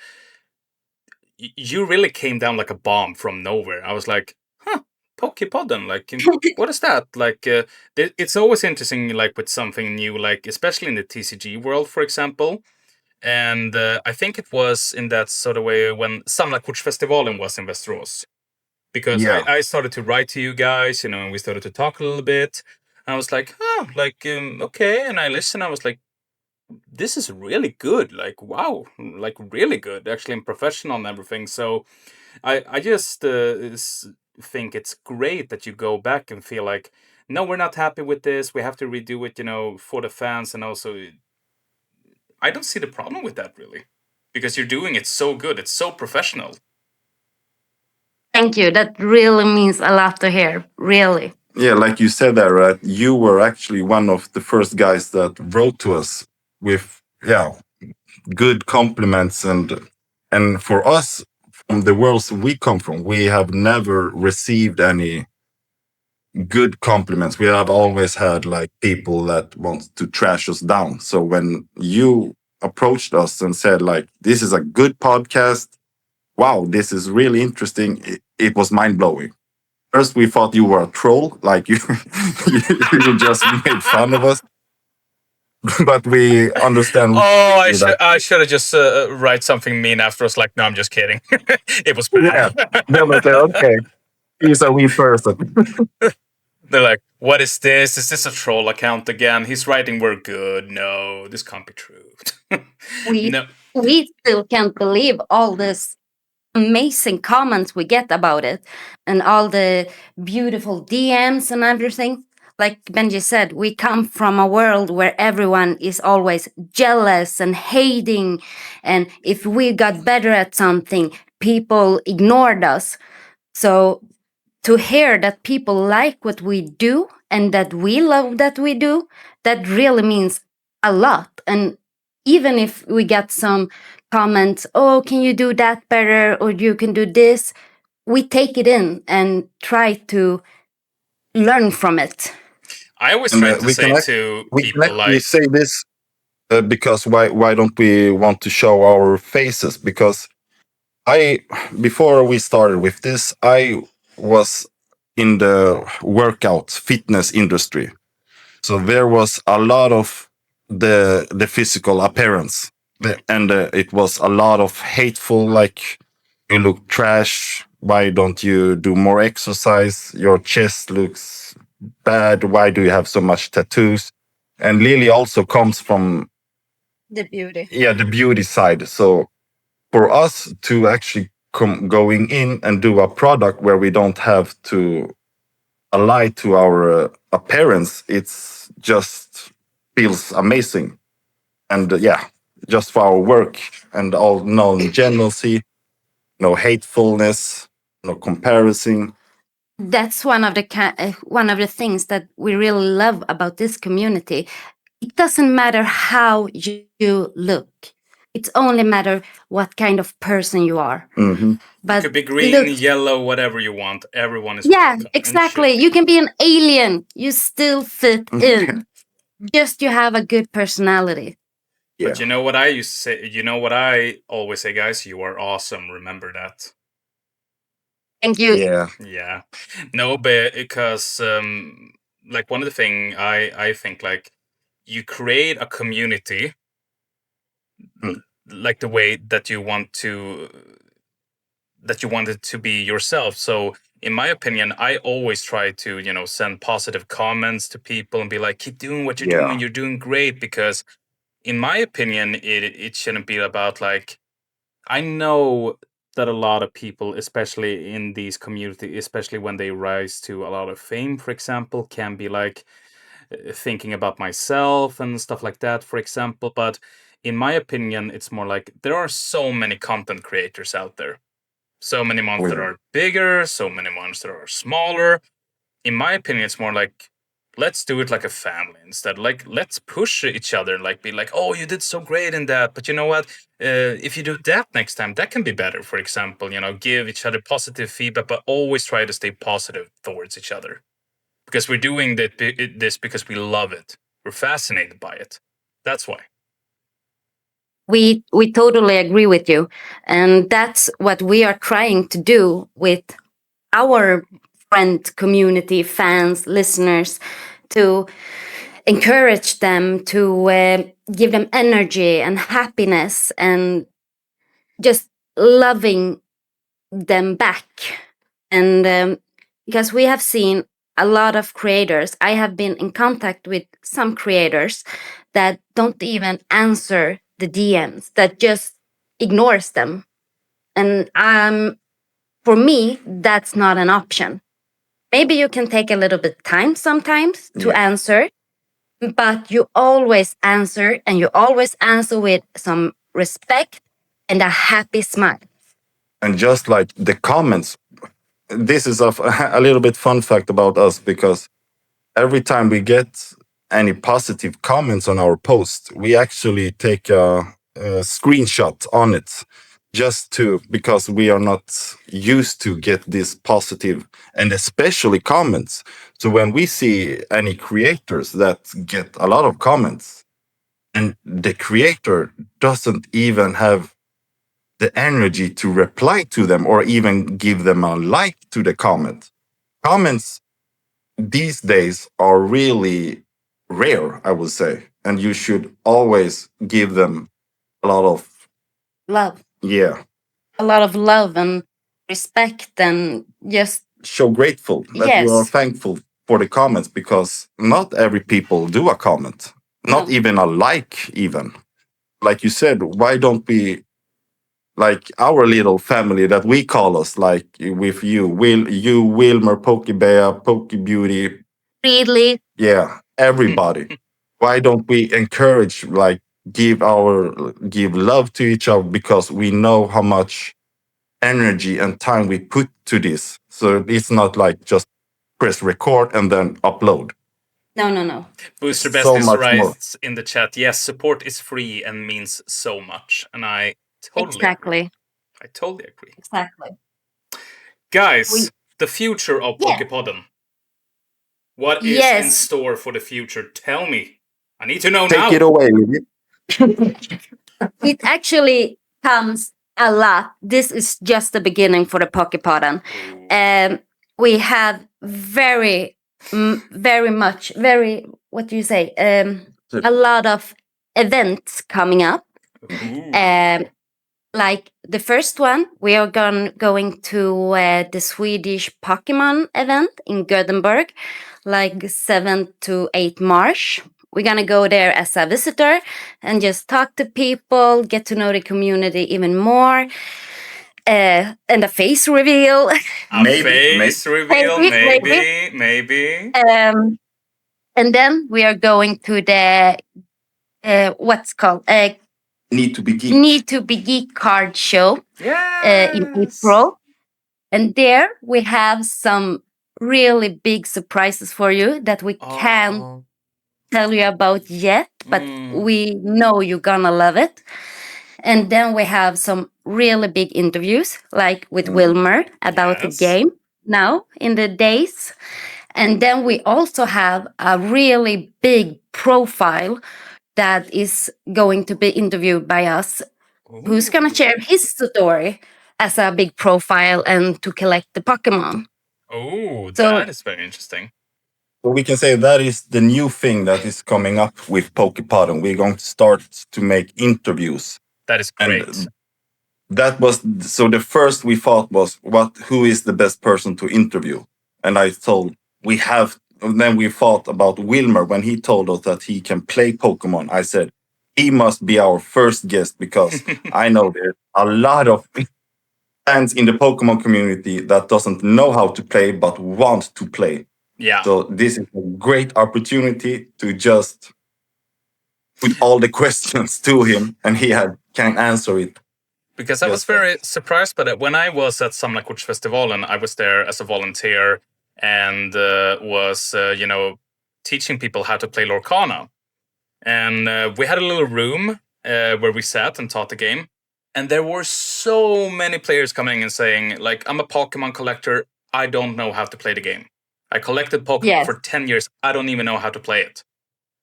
you really came down like a bomb from nowhere. I was like, huh, Poképodden, like, what is that? Like, it's always interesting, like, with something new, like, especially in the TCG world, for example. And I think it was in that sort of way when Samlarkortsfestivalen was in Västerås. Because Yeah. I started to write to you guys, you know, and we started to talk a little bit. And I was like, oh, like, okay. And I listened, I was like, this is really good. Like, wow, like, really good, actually, and professional and everything. So I just think it's great that you go back and feel like, no, we're not happy with this. We have to redo it, you know, for the fans. And also, I don't see the problem with that, really. Because you're doing it so good. It's so professional. Thank you. That really means a lot to hear. Really. Yeah, like you said there, right? You were actually one of the first guys that wrote to us with good compliments, and for us from the worlds we come from, we have never received any good compliments. We have always had like people that want to trash us down. So when you approached us and said like, this is a good podcast, wow, this is really interesting, it was mind-blowing. First, we thought you were a troll, like you, you just made fun of us. But we understand. Oh, I should have just write something mean after. Us like, no, I'm just kidding. It was bad. Yeah. Then we say, okay, he's a wee person. They're like, what is this? Is this a troll account again? He's writing, we're good. No, this can't be true. We No. we still can't believe all this amazing comments we get about it, and all the beautiful DMs and everything. Like Benji said, we come from a world where everyone is always jealous and hating, and if we got better at something, people ignored us. So to hear that people like what we do and that we love that we do, that really means a lot. And even if we get some comments, oh, can you do that better, or you can do this, we take it in and try to learn from it. I always And try to we say can to we can people actually like, say this because why don't we want to show our faces? Because I before we started with this, I was in the workout fitness industry. So there was a lot of the physical appearance, and it was a lot of hateful, like you look trash. Why don't you do more exercise? Your chest looks bad. Why do you have so much tattoos? And Lily also comes from The beauty. the beauty side. So for us to actually going in and do a product where we don't have to ally to our appearance, it's just feels amazing. And just for our work and all no jealousy, no hatefulness, no comparison. That's one of the things that we really love about this community. It doesn't matter how you look. It's only matter what kind of person you are. Mm-hmm. But it could be green, look, yellow, whatever you want. Everyone is yeah, welcome. exactly. You can be an alien. You still fit in. Just you have a good personality. Yeah. But you know what I used to say? You know what I always say, guys? You are awesome. Remember that. Thank you. Yeah. Yeah. No, but because like one of the thing I think like you create a community like the way that you want to that you want it to be yourself. So in my opinion, I always try to, you know, send positive comments to people and be like, keep doing what you're doing, you're doing great. Because in my opinion, it shouldn't be about like, I know that a lot of people, especially in these communities, especially when they rise to a lot of fame, for example, can be like thinking about myself and stuff like that, for example. But in my opinion, it's more like there are so many content creators out there. So many ones that are bigger, so many ones that are smaller. In my opinion, it's more like let's do it like a family instead. Like, let's push each other. Like, be like, oh, you did so great in that, but you know what? If you do that next time, that can be better. For example, give each other positive feedback, but always try to stay positive towards each other, because we're doing this because we love it. We're fascinated by it. That's why. We totally agree with you, and that's what we are trying to do with our friend community, fans, listeners, to encourage them, to give them energy and happiness, and just loving them back. And because we have seen a lot of creators, I have been in contact with some creators that don't even answer the DMs, that just ignores them. And for me, that's not an option. Maybe you can take a little bit time sometimes to answer, but you always answer, and you always answer with some respect and a happy smile. And just like the comments, this is a little bit fun fact about us, because every time we get any positive comments on our post, we actually take a screenshot on it, because we are not used to get this positive and especially comments. So when we see any creators that get a lot of comments and the creator doesn't even have the energy to reply to them or even give them a like to the comments these days are really rare, I would say. And you should always give them a lot of Love. yeah. A lot of love and respect, and just Show grateful that you are yes. thankful for the comments, because not every people do a comment, not No. even a like. Even like you said, why don't we, like our little family that we call us, like with you, Wilmer, Pokebea, Pokebeauty, Really. yeah, everybody. Why don't we encourage, like, give love to each other, because we know how much energy and time we put to this. So it's not like just press record and then upload. No. Booster It's Best so is much more. right in the chat. Yes, support is free and means so much. And I totally agree. Exactly. I totally agree. Exactly. Guys, the future of Yeah. Poképodden. What is in Yes. store for the future? Tell me. I need to know Take now. it away, Lily. It actually comes a lot. This is just the beginning for the Poképodden. We have very much, what do you say? A lot of events coming up. Like the first one, we are going to the Swedish Pokemon event in Gothenburg, like 7th to 8th March. We're gonna go there as a visitor and just talk to people, get to know the community even more, and a face reveal. A face reveal, maybe. And then we are going to the what's called Need to be geek. Need to be Geek card show in April. And there we have some really big surprises for you that we can't tell you about yet, but we know you're gonna love it. And then we have some really big interviews, like with Wilmer about the game now in the days. And then we also have a really big profile that is going to be interviewed by us, who's going to share his story as a big profile and to collect the Pokemon. Oh, So- that is very interesting. So we can say that is the new thing that is coming up with Poképodden. We're going to start to make interviews. That is great. And that was, so the first we thought was, who is the best person to interview? And I told, and then we thought about Wilmer when he told us that he can play Pokemon. I said, he must be our first guest, because I know there's a lot of fans in the Pokemon community that doesn't know how to play but want to play. Yeah. So this is a great opportunity to just put all the questions to him, and he can answer it. Because I was very surprised by that. When I was at Samlarkortsfestivalen, I was there as a volunteer and was, teaching people how to play Lorcana. And we had a little room where we sat and taught the game. And there were so many players coming and saying, like, I'm a Pokemon collector. I don't know how to play the game. I collected Pokemon for 10 years. I don't even know how to play it.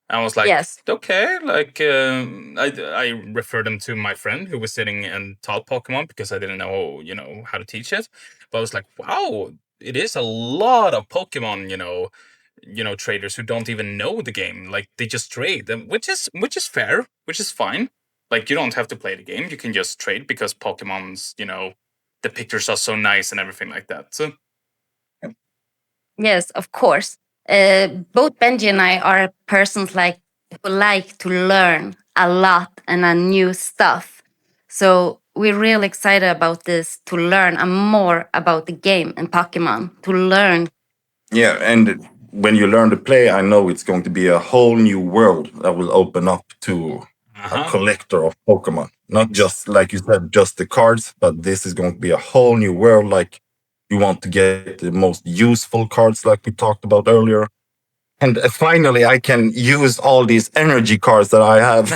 I was like, okay, like I referred them to my friend who was sitting and taught Pokemon because I didn't know, how to teach it. But I was like, wow, it is a lot of Pokemon, traders who don't even know the game. Like they just trade, which is fair, which is fine. Like you don't have to play the game; you can just trade because Pokemon's, the pictures are so nice and everything like that. So, Yes, of course. Both Benji and I are persons who like to learn a lot and a new stuff. So we're really excited about this to learn more about the game and Pokemon. To learn. Yeah, and when you learn to play, I know it's going to be a whole new world that will open up to a collector of Pokemon. Not just, like you said, just the cards, but this is going to be a whole new world. Like you want to get the most useful cards, like we talked about earlier. And finally, I can use all these energy cards that I have.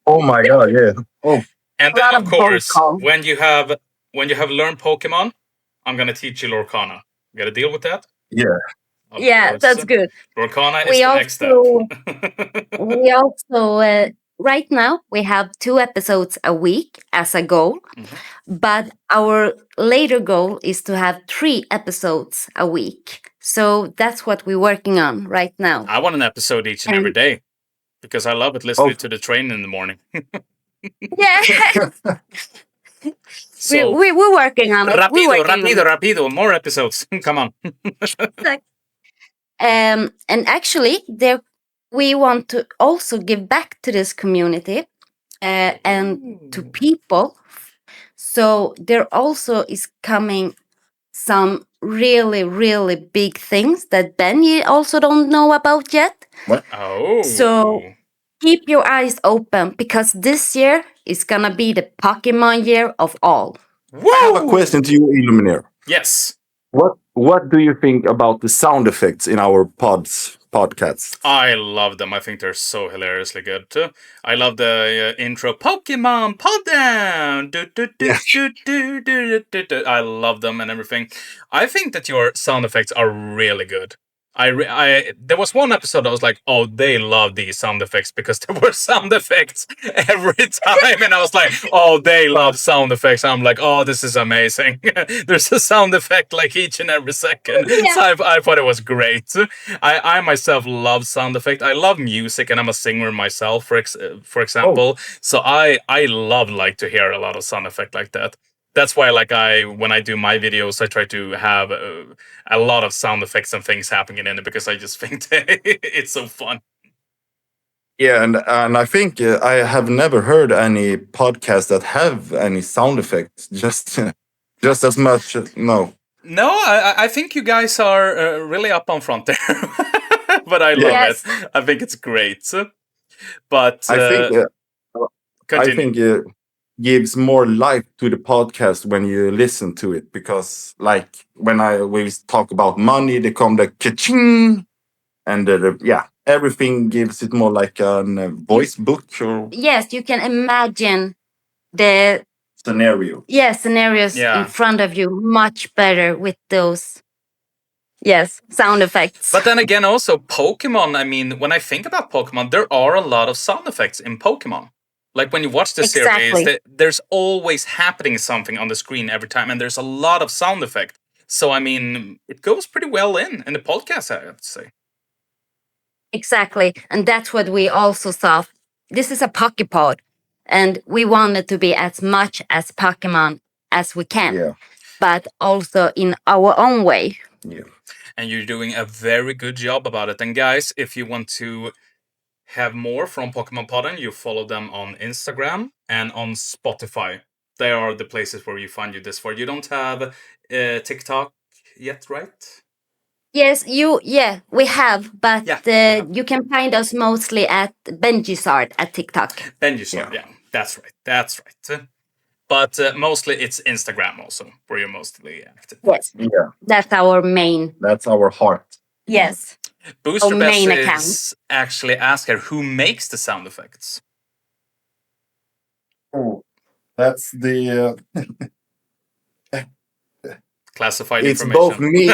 Oh my god, yeah. Oh, and then of course, when you have learned Pokemon, I'm gonna teach you Lorcana. You got to deal with that. Yeah. Of course. That's good. Lorcana is the next step. We also right now we have 2 episodes a week as a goal, but our later goal is to have 3 episodes a week. So that's what we're working on right now. I want an episode each and every day because I love it listening to the train in the morning. Yeah. So, we're working on it. Rapido, more episodes. Come on. And actually, we want to also give back to this community and to people. So there also is coming some really, really big things that Benji also don't know about yet. What? Oh. So keep your eyes open because this year is gonna be the Pokemon year of all. Woo! I have a question to you, Illuminator. Yes. What do you think about the sound effects in our podcasts? I love them. I think they're so hilariously good too. I love the intro Pokemon Podden. I love them and everything. I think that your sound effects are really good. There was one episode I was like, oh, they love these sound effects because there were sound effects every time, and I was like, oh, they love sound effects. I'm like, oh, this is amazing. There's a sound effect like each and every second. Yeah. So I thought it was great. I myself love sound effect. I love music, and I'm a singer myself, for example. So I love to hear a lot of sound effect like that. That's why, when I do my videos, I try to have a lot of sound effects and things happening in it because I just think it's so fun. Yeah, and I think I have never heard any podcast that have any sound effects. Just as much. No. No, I think you guys are really up on front there, but I love it. I think it's great. But I think it gives more life to the podcast when you listen to it because, when we talk about money, they come like ka-ching, and everything gives it more like a voice book. Or yes, you can imagine the scenario. Yes, scenarios in front of you much better with those. Yes, sound effects. But then again, also Pokemon. I mean, when I think about Pokemon, there are a lot of sound effects in Pokemon. Like when you watch the series, there's always happening something on the screen every time, and there's a lot of sound effect. So I mean, it goes pretty well in the podcast, I have to say. Exactly, and that's what we also saw. This is a Poképod, and we wanted to be as much as Pokemon as we can, but also in our own way. Yeah, and you're doing a very good job about it. And guys, if you want to have more from Poképodden, you follow them on Instagram and on Spotify. They are the places where you find you this for. You don't have TikTok yet, right? Yes, we have, but you can find us mostly at Benji's Art at TikTok. Benji's Art, that's right. But mostly it's Instagram also, where you're mostly active. Yes, that's our main. That's our heart. Yes. Booster main Bess account. is actually ask her who makes the sound effects. Oh, that's the. Classified It's both information. me.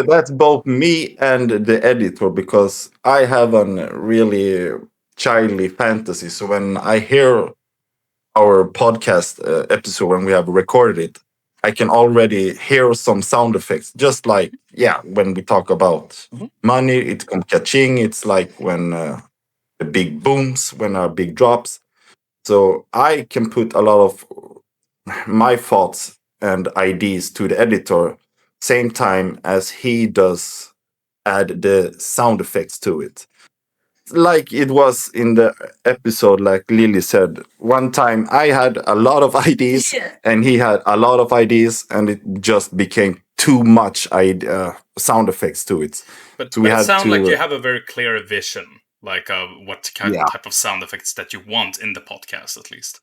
That's both me and the editor, because I have a really childly fantasy. So when I hear our podcast episode, when we have recorded it, I can already hear some sound effects. Just like, yeah, when we talk about money, it comes ka-ching. It's like when the big booms, when our big drops. So I can put a lot of my thoughts and ideas to the editor, same time as he does add the sound effects to it. Like it was in the episode, like Lily said, one time I had a lot of ideas and he had a lot of ideas, and it just became too much sound effects to it. But So we it had sounds like to, you have a very clear vision, like what yeah. type of sound effects that you want in the podcast, at least.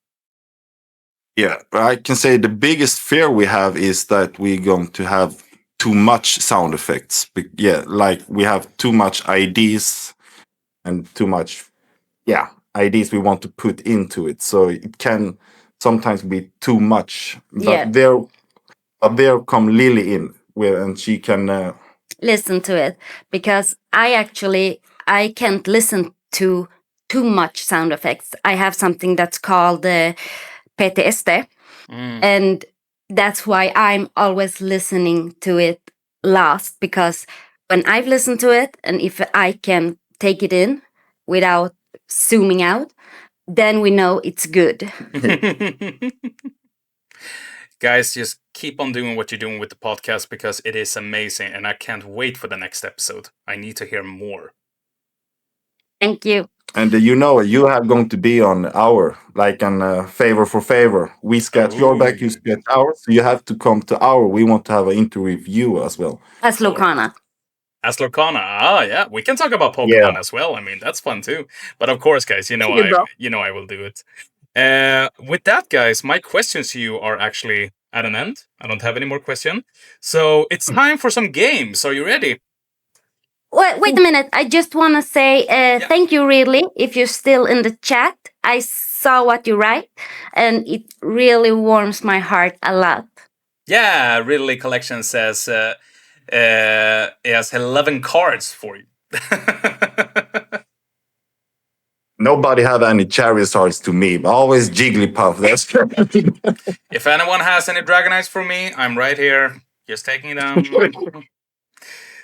Yeah, I can say the biggest fear we have is that we're going to have too much sound effects. Yeah, like we have too much ideas and too much, yeah, ideas we want to put into it. So it can sometimes be too much. Yeah. But there come Lily in, and she can. Listen to it, because I can't listen to too much sound effects. I have something that's called PTSD, and that's why I'm always listening to it last, because when I've listened to it and if I can take it in without zooming out, then we know it's good. Guys, just keep on doing what you're doing with the podcast, because it is amazing, and I can't wait for the next episode. I need to hear more. Thank you. And you are going to be on our, like on favor for favor. We sketch your back, you sketch ours. So you have to come to our. We want to have an interview as well. As Lorcana. As Lorcana, yeah, we can talk about Pokemon Yeah. as well. I mean, that's fun too. But of course, guys, You go. I will do it. With that, guys, my questions to you are actually at an end. I don't have any more questions. So it's time for some games. Are you ready? Wait a minute. I just want to say thank you, really, if you're still in the chat. I saw what you write, and it really warms my heart a lot. Yeah, Ridley Collection says it has 11 cards for you. Nobody have any Charizards to me, but always Jigglypuff. That's If anyone has any Dragonites for me, I'm right here, just taking them.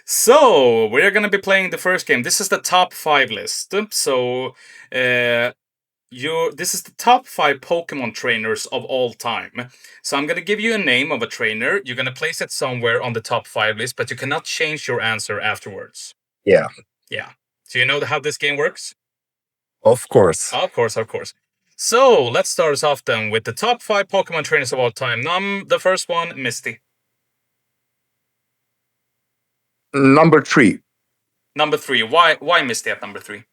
So, we're going to be playing the first game. This is the top 5 list. So, this is the top 5 Pokemon trainers of all time. So, I'm going to give you a name of a trainer. You're going to place it somewhere on the top 5 list, but you cannot change your answer afterwards. Yeah. Yeah. So, you know how this game works? Of course. Of course, of course. So, let's start us off then with the top 5 Pokemon trainers of all time. The first one, Misty. Number 3. Number 3. Why Misty at number 3?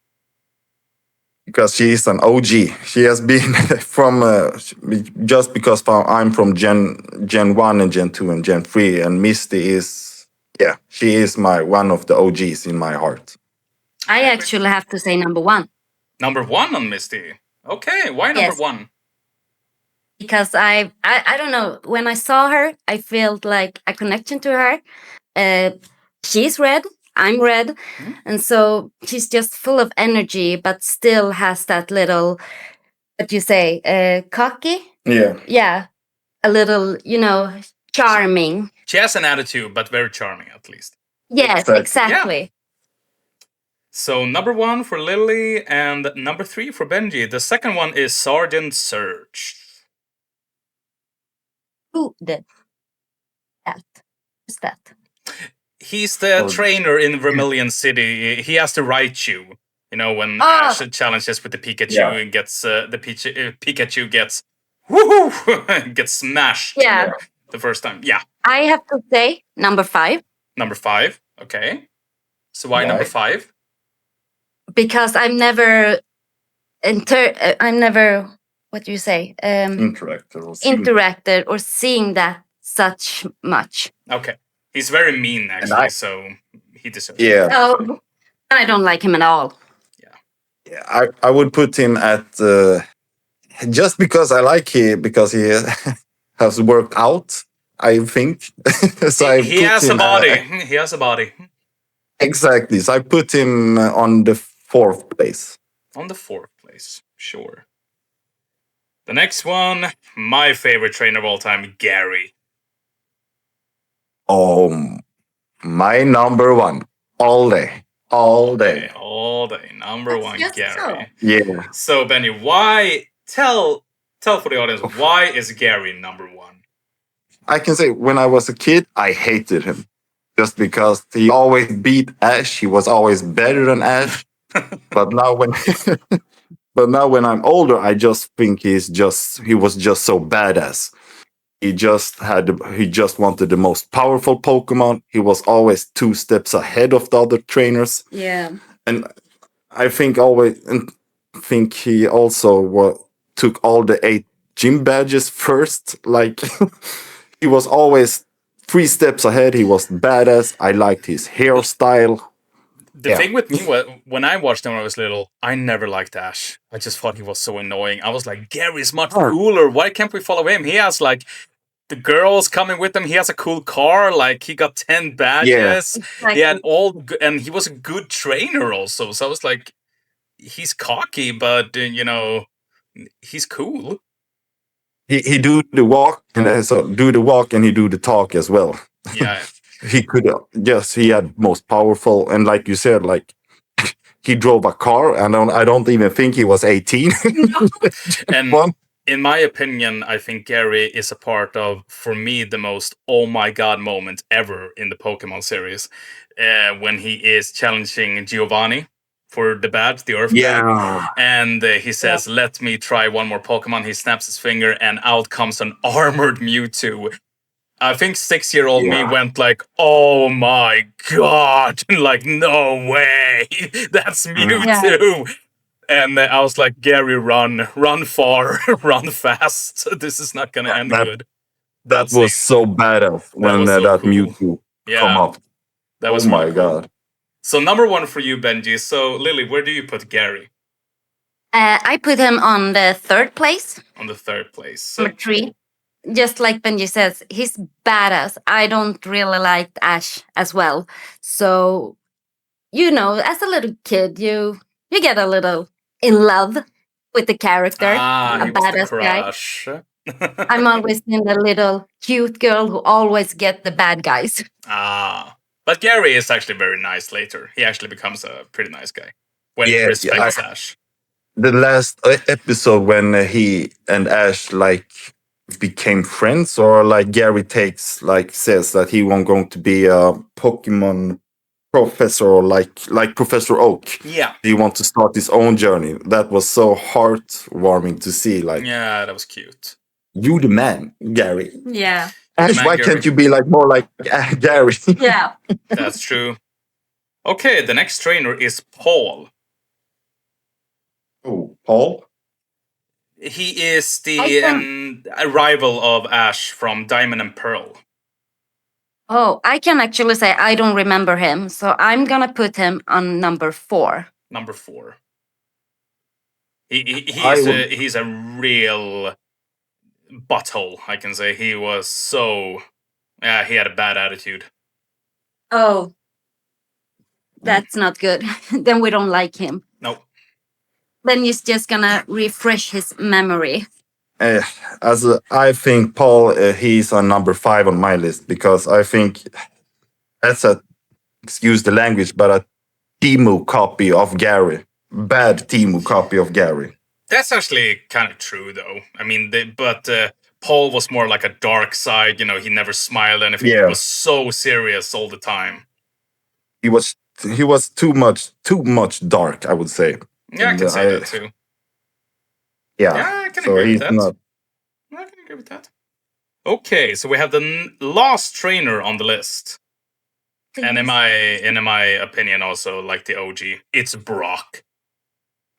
Because she is an OG. She has been from just because I'm from Gen 1 and Gen 2 and Gen 3, and Misty is, yeah, she is one of the OGs in my heart. I actually have to say number 1. Number 1 on Misty. Okay, why number 1? Because I don't know, when I saw her, I felt like a connection to her. She's red, I'm red, and so she's just full of energy, but still has that little, what you say, cocky? Yeah, a little, charming. She has an attitude, but very charming, at least. Yes, exactly. Yeah. So number 1 for Lily and number 3 for Benji. The second one is Sergeant Surge. Who did that? Who's that? He's the trainer in Vermilion City. He has to write you. You know, when Ash challenges with the Pikachu and gets Pikachu gets gets smashed. Yeah. The first time. Yeah. I have to say number 5. Number 5. Okay. So why number 5? Because I'm never what do you say? Interacted or seeing that such much. Okay. He's very mean, actually, so he deserves it. Yeah, Oh, I don't like him at all. I would put him at just because I like him because he has worked out. I think so. I He put has a him body. He has a body. exactly. So I put him on the 4th place. On the 4th place, sure. The next one, my favorite trainer of all time, Gary. Oh, my number one all day, all day. All day. Number That's one, just Gary. Yeah, So, Benny, why? Tell for the audience, why is Gary number one? I can say when I was a kid, I hated him just because he always beat Ash. He was always better than Ash. But now when but now when I'm older, I just think he was just so badass. He just wanted the most powerful Pokemon. He was always 2 steps ahead of the other trainers. Yeah. And I think he also took all the 8 gym badges first. Like he was always 3 steps ahead. He was badass. I liked his hairstyle. The thing with me was when I watched him when I was little, I never liked Ash. I just thought he was so annoying. I was like, Gary's much cooler. Why can't we follow him? He has like the girls coming with him. He has a cool car. Like he got 10 badges. Exactly. He had and he was a good trainer also. So I was like, he's cocky, but he's cool. He do the walk and he do the talk as well. Yeah. He could he had most powerful, and like you said, like he drove a car, and I don't even think he was 18. And One. in my opinion, I think Gary is a part of, for me, the most oh my god moment ever in the Pokemon series. When he is challenging Giovanni for the badge, the Earth badge. And he says, let me try one more Pokemon. He snaps his finger and out comes an armored Mewtwo. I think 6-year-old me went like, oh my god, like, no way, that's Mewtwo. And I was like, Gary, run far, run fast. This is not gonna end good. That was so badass when was so that cool. Mewtwo come up. That was oh my really cool. god. So number one for you, Benji. So Lily, where do you put Gary? I put him on the 3rd place. On the 3rd place. Number 3. Just like Benji says, he's badass. I don't really like Ash as well. So, as a little kid, you get a little in love with the character. A he was badass the crush. guy. I'm always in the little cute girl who always get the bad guys. But Gary is actually very nice later. He actually becomes a pretty nice guy when he respects Ash. The last episode when he and Ash became friends, or like Gary says that he won't going to be a Pokemon professor like Professor Oak. Yeah. He wants to start his own journey. That was so heartwarming to see. Like, yeah, that was cute. You the man, Gary. Yeah. Ash, why can't you be more like Gary? Yeah. That's true. Okay, the next trainer is Paul. Oh, Paul? He is the rival of Ash from Diamond and Pearl. Oh, I can actually say I don't remember him, so I'm gonna put him on number 4. Number 4. He's a real butthole, I can say. He was so... he had a bad attitude. Oh. That's not good. Then we don't like him. Nope. Then he's just gonna refresh his memory. I think Paul, he's on number 5 on my list because I think that's excuse the language, but a Temu copy of Gary. Bad Temu copy of Gary. That's actually kind of true, though. I mean, but Paul was more like a dark side. He never smiled anything. He was so serious all the time. He was too much dark, I would say. Yeah, I can say that too. Yeah, I can agree with that. I can agree with that. Okay, so we have the last trainer on the list. And in my opinion, also like the OG, it's Brock.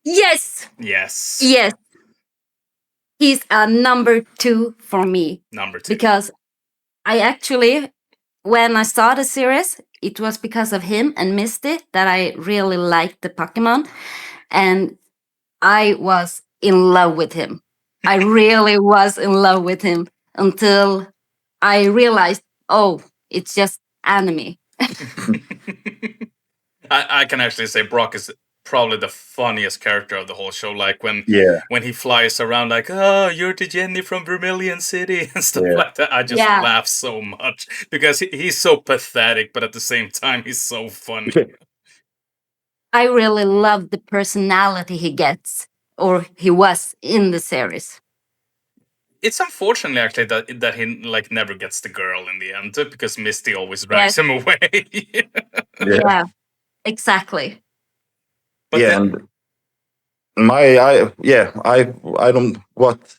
Yes. Yes. Yes. He's a number 2 for me. Number 2. Because I actually when I saw the series, it was because of him and Misty that I really liked the Pokemon, and I was in love with him. I really was in love with him until I realized, oh, it's just anime. I can actually say Brock is probably the funniest character of the whole show. Like when Yeah, he flies around, like, "Oh, you're the Jenny from Vermilion City" and stuff yeah. like that. I just Yeah. laugh so much because he's so pathetic, but at the same time, he's so funny. I really love the personality he gets, or he was in the series. It's unfortunate actually that he like never gets the girl in the end because Misty always drags him away. Yeah, exactly. But Yeah, then, and I don't what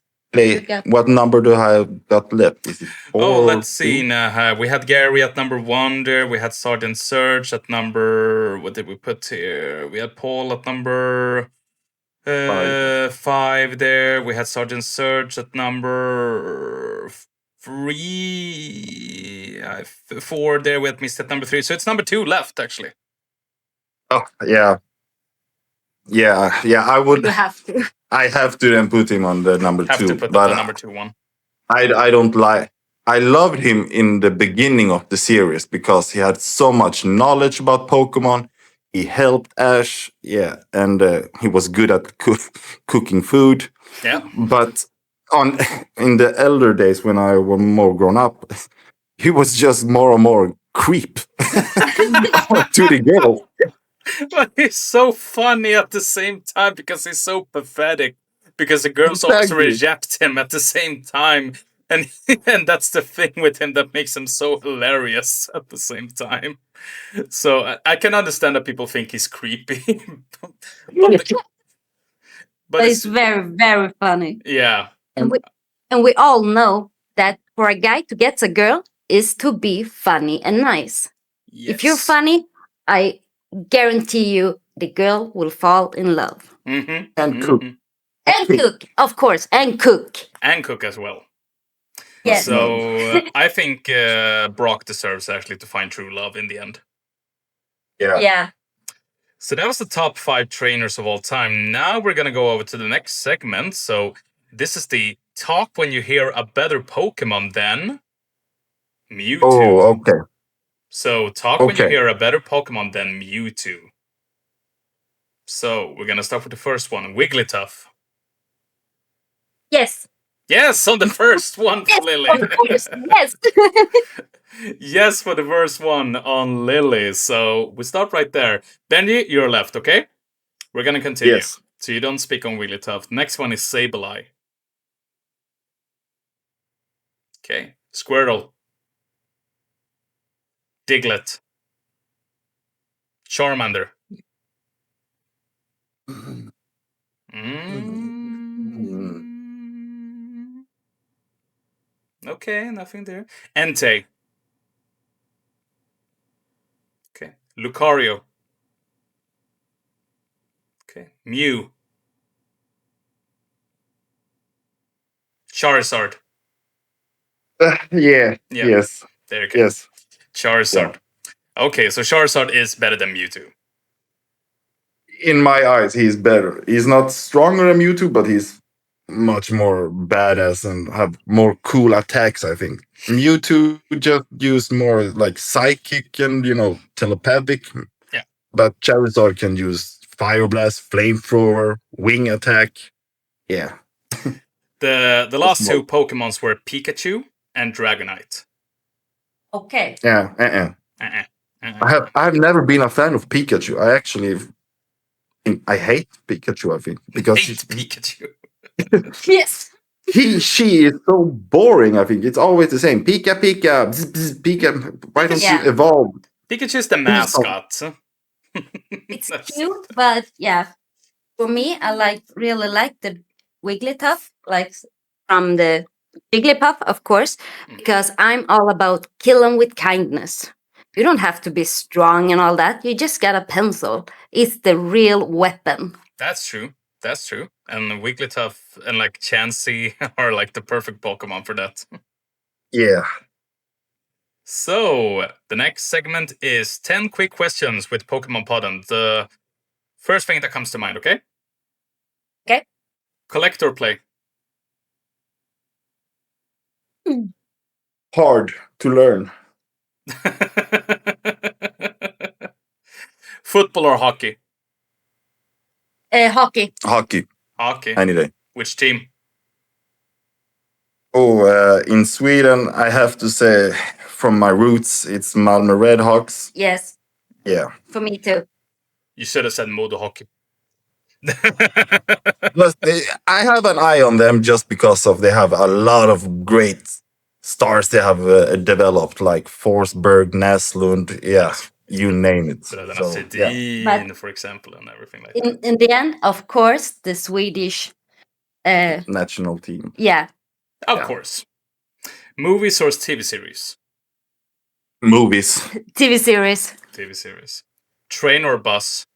number do I got left? Is it 4 oh, or let's see 2? now. We had Gary at number 1 there. We had Sergeant Surge at number. What did we put here? We had Paul at number 5 there. We had Sergeant Surge at number 3. 4 there. We had Mr. at number 3. So it's number 2 left actually. Oh, yeah. I would. You have to. I have to then put him on the number Have 2, to put but the number 2 one. I don't like. I loved him in the beginning of the series because he had so much knowledge about Pokemon. He helped Ash, and he was good at cooking food. Yeah. But in the elder days when I was more grown up, he was just more and more creep to the girl. But he's so funny at the same time because he's so pathetic. Because the girls also Exactly. reject him at the same time. And and that's the thing with him that makes him so hilarious at the same time. So I can understand that people think he's creepy. but It's very, very funny. yeah. And we all know that for a guy to get a girl is to be funny and nice. Yes. If you're funny, I guarantee you the girl will fall in love. Mm-hmm. And cook. And cook, of course, and cook. And cook as well. Yes. So I think Brock deserves actually to find true love in the end. Yeah. So that was the top 5 trainers of all time. Now we're going to go over to the next segment. So this is the talk when you hear a better Pokemon than Mewtwo. Oh, okay. So talk when you hear a better Pokemon than Mewtwo. So we're going to start with the first one, Wigglytuff. Yes. Yes, on the first one, Yes, Lily. of course. Yes. Yes, for the first one on Lily. So we start right there. Benji, you're left, okay? We're gonna continue. Yes. So you don't speak on Wigglytuff. Next one is Sableye. Okay. Squirtle. Diglett. Charmander. Okay, nothing there. Entei. Okay. Lucario. Okay. Mew. Charizard. Yeah. Yes. There you go. Yes. Charizard. Yeah. Okay, so Charizard is better than Mewtwo. In my eyes, he's better. He's not stronger than Mewtwo, but he's much more badass and have more cool attacks, I think. Mewtwo just used more like psychic and, telepathic. Yeah. But Charizard can use Fire Blast, Flamethrower, Wing Attack. Yeah. The last 2 Pokemons were Pikachu and Dragonite. Okay. Yeah. I've never been a fan of Pikachu. I hate Pikachu, I think. Because Pikachu. Yes. She is so boring, I think. It's always the same. Pika, bzz, bzz, Pika. Why don't you evolve? Pikachu's the mascot. It's cute, but yeah. For me, I really like the Wigglytuff, like from the Jigglypuff, of course, because I'm all about killing with kindness. You don't have to be strong and all that. You just got a pencil. It's the real weapon. That's true. That's true. And Wigglytuff and like Chansey are like the perfect Pokemon for that. Yeah. So, the next segment is 10 quick questions with Poképodden. The first thing that comes to mind, okay? Okay. Collect or play? Hard to learn. Football or hockey? Hockey. Hockey, Hockey. any day. Which team? Oh, in Sweden, I have to say, from my roots, it's Malmö Redhawks. Yes, Yeah. for me too. You should have said Modo Hockey. Plus, I have an eye on them just because of they have a lot of great stars they have developed, like Forsberg, Näslund, yeah, you name it. Bröderna So, Sedin, But- for example, and everything like that. In the end, of course, the Swedish. National team. Yeah, Of Yeah. course. Movies or TV series? Movies. TV series. TV series. Train or bus?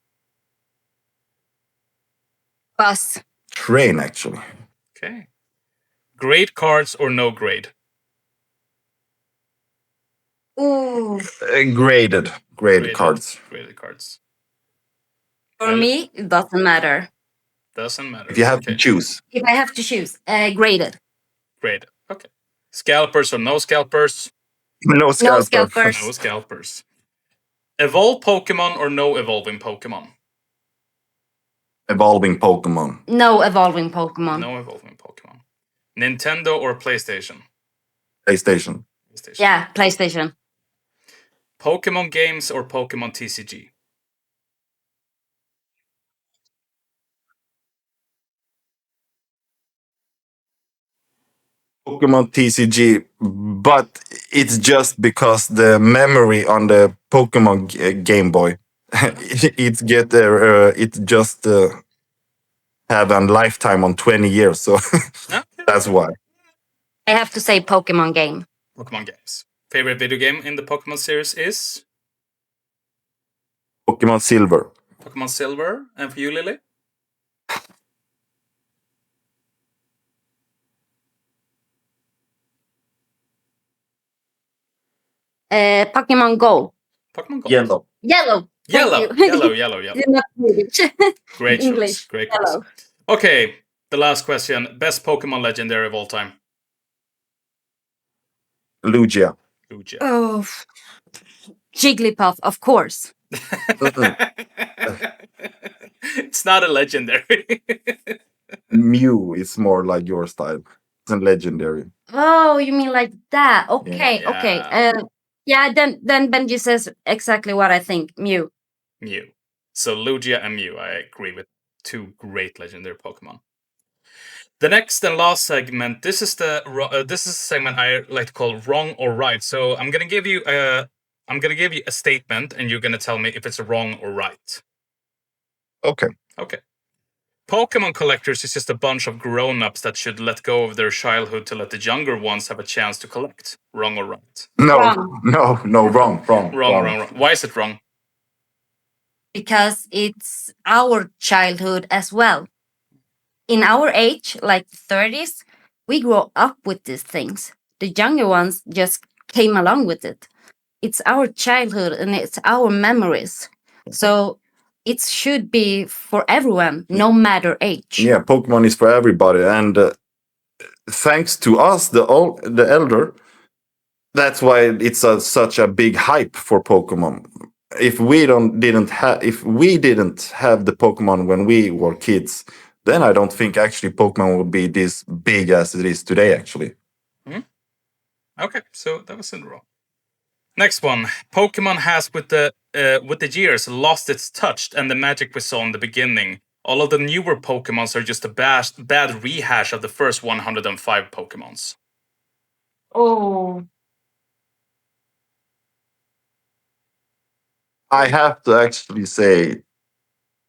Bus. Train, actually. Okay. Grade cards or no grade? Ooh. Graded cards. Graded cards. For Well- me, it doesn't matter. Doesn't matter. If you have Okay. to choose. If I have to choose, graded. Graded. Okay. Scalpers or no scalpers? No scalper. scalpers. No scalpers. Evolve Pokemon or no evolving Pokemon? Evolving Pokemon. No evolving Pokemon. No evolving Pokemon. Nintendo or PlayStation? PlayStation. PlayStation. Yeah, PlayStation. Pokemon games or Pokemon TCG? Pokemon TCG, but it's just because the memory on the Pokemon Game Boy, it just have a lifetime on 20 years, so No? that's why. I have to say Pokemon game. Pokemon games. Favorite video game in the Pokemon series is Pokemon Silver. Pokemon Silver. And for you, Lily? Pokemon Go. Pokemon Gold. Yellow. Yellow. Thank Yellow. you. Yellow. You're not Swedish. Great choice. English. Great choice. Yellow. Okay, the last question. Best Pokemon legendary of all time? Lugia. Lugia. Oh, Jigglypuff, of course. It's not a legendary. Mew is more like your style. It's a legendary. Oh, you mean like that? Okay, Yeah. okay. Yeah. Then Benji says exactly what I think. Mew. Mew. So Lugia and Mew, I agree with. Two great legendary Pokemon. The next and last segment. This is a segment I like to call wrong or right. So I'm gonna give you a statement, and you're gonna tell me if it's wrong or right. Okay. Okay. Pokemon collectors is just a bunch of grown-ups that should let go of their childhood to let the younger ones have a chance to collect. Wrong or right? No, Wrong. no, wrong. Wrong. Why is it wrong? Because it's our childhood as well. In our age, like 30s, we grow up with these things. The younger ones just came along with it. It's our childhood and it's our memories. So it should be for everyone, no matter age. Yeah, Pokemon is for everybody, and thanks to us, the elder, that's why it's such a big hype for Pokemon. If we didn't have the Pokemon when we were kids, then I don't think actually Pokemon would be this big as it is today. Actually, Okay, so that was in wrong. Next one. Pokemon has with the years lost its touch and the magic we saw in the beginning. All of the newer Pokemons are just a bad rehash of the first 105 Pokemons. Oh, I have to actually say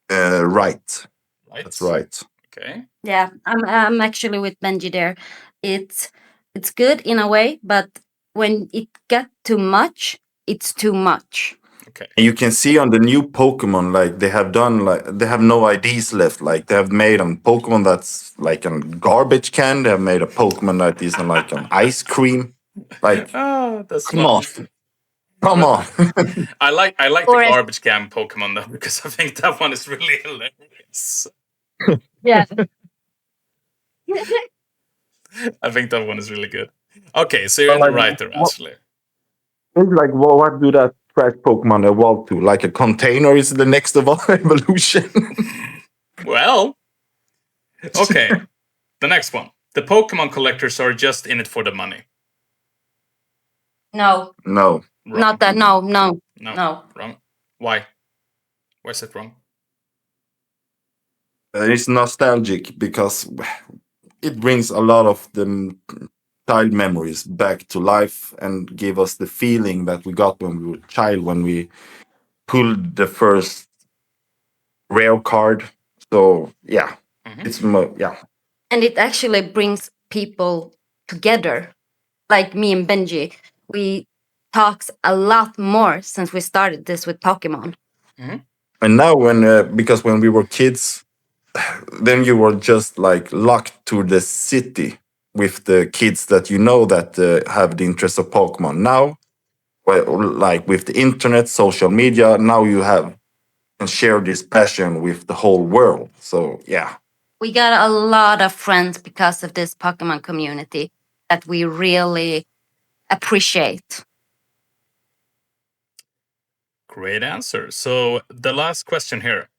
right. Right? That's right. Okay. yeah. I'm actually with Benji there. It's good in a way, but when it got too much, it's too much. Okay. And you can see on the new Pokemon, like they have no IDs left. Like they have made a Pokemon that's like a garbage can. They have made a Pokemon that is like an ice cream. Like, That's come on, funny. come on. I like the Or garbage can Pokemon though, because I think that one is really hilarious. yeah. I think that one is really good. Okay, so you're in the Like, right there, actually. it's like, what do that trash Pokemon evolve to? Like a container is the next evolution. Well, okay. The next one. The Pokemon collectors are just in it for the money. No, No, Wrong. not that. No, no, No. no. Wrong. Why? Why is it wrong? it's nostalgic because it brings a lot of the child memories back to life and give us the feeling that we got when we were a child when we pulled the first rare card. So yeah, it's yeah. And it actually brings people together. Like me and Benji, we talks a lot more since we started this with Pokemon. And now when because when we were kids, then you were just like locked to the city with the kids that you know that have the interest of Pokemon. Now, well, like with the internet, social media, now you have and share this passion with the whole world. So yeah, We got a lot of friends because of this Pokemon community that we really appreciate. Great answer. So the last question here.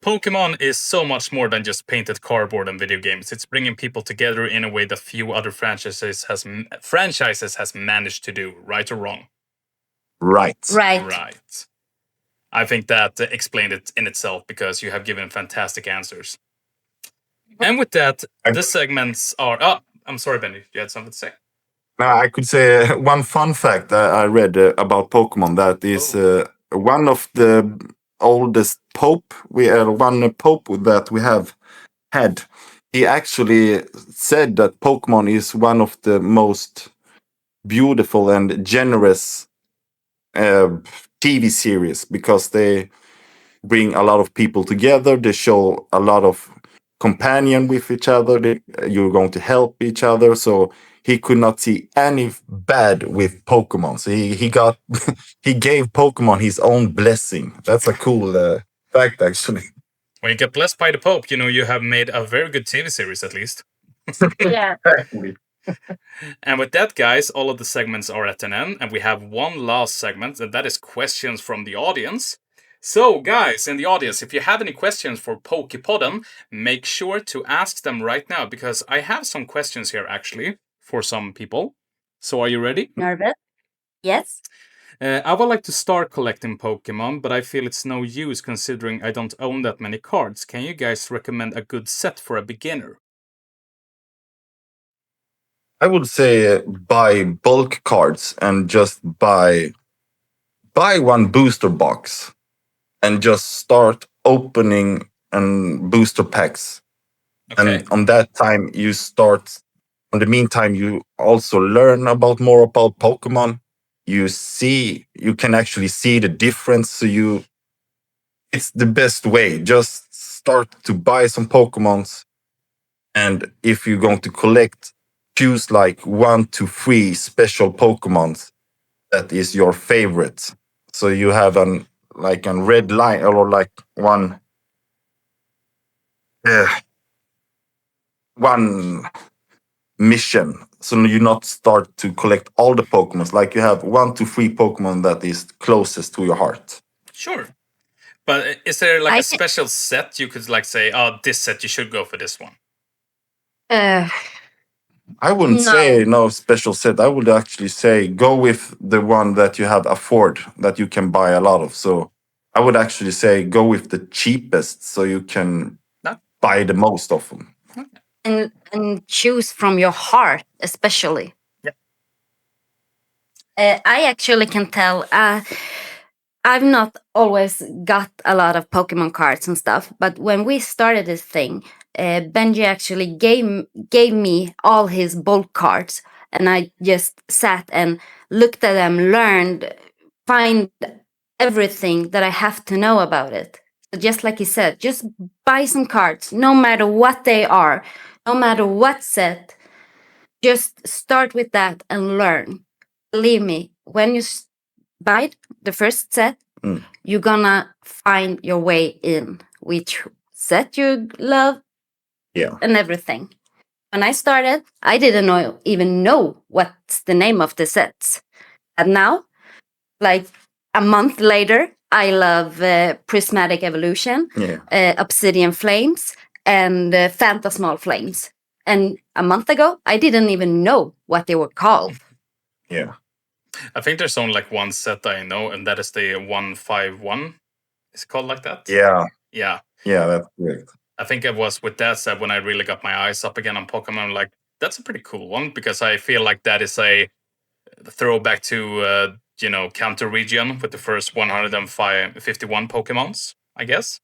Pokemon is so much more than just painted cardboard and video games. It's bringing people together in a way that few other franchises has managed to do. Right or wrong? right. Right. Right. I think that explained it in itself because you have given fantastic answers. And with that, the segments are. Oh, I'm sorry, Benny. You had something to say? Now, I could say one fun fact I read about Pokemon that is one of the oldest pope one pope that we have had. He actually said that Pokemon is one of the most beautiful and generous uh, TV series because they bring a lot of people together. They show a lot of companion with each other. You're going to help each other. So he could not see any bad with Pokemon. So he got he gave Pokemon his own blessing. That's a cool fact, actually. When you get blessed by the Pope, you know you have made a very good TV series at least. Yeah. Exactly. And with that, guys, all of the segments are at an end, and we have one last segment, and that is questions from the audience. So, guys in the audience, if you have any questions for Poképodden, make sure to ask them right now, because I have some questions here actually for some people. So, are you ready? Nervous? Yes. I would like to start collecting Pokemon, but I feel it's no use considering I don't own that many cards. Can you guys recommend a good set for a beginner? I would say buy bulk cards and just buy one booster box and just start opening and booster packs. Okay. And on that time you start in the meantime you also learn about more about Pokemon. You can actually see the difference. So it's the best way. Just start to buy some Pokemons, and if you're going to collect, choose like 1 to 3 special Pokemons that is your favorite. So you have an like a red line or like uh, one mission. So you not start to collect all the Pokemons. Like you have 1 to 3 Pokemon that is closest to your heart. Sure. But is there like I a special set you could like say, oh, this set you should go for this one? I wouldn't No. say no special set. I would actually say go with the one that you have afford that you can buy a lot of. So I would actually say go with the cheapest so you can No. buy the most of them. and choose from your heart, especially. Yeah. I actually can tell. I've not always got a lot of Pokemon cards and stuff, but when we started this thing, Benji actually gave me all his bulk cards, and I just sat and looked at them, learned, find everything that I have to know about it. So just like he said, just buy some cards, no matter what they are, no matter what set. Just start with that and learn. Believe me, when you buy the first set, you're gonna find your way in which set you love and everything. When I started, I didn't even know what's the name of the sets. And now, like a month later, I love Prismatic Evolution, Obsidian Flames, and Phantasmal Flames. And a month ago, I didn't even know what they were called. Yeah. I think there's only like one set I know, and that is the 151. It's called like that? Yeah. Yeah. Yeah, that's correct. I think it was with that set when I really got my eyes up again on Pokemon. Like, that's a pretty cool one because I feel like that is a throwback to, Counter Region with the first 151 Pokemons, I guess.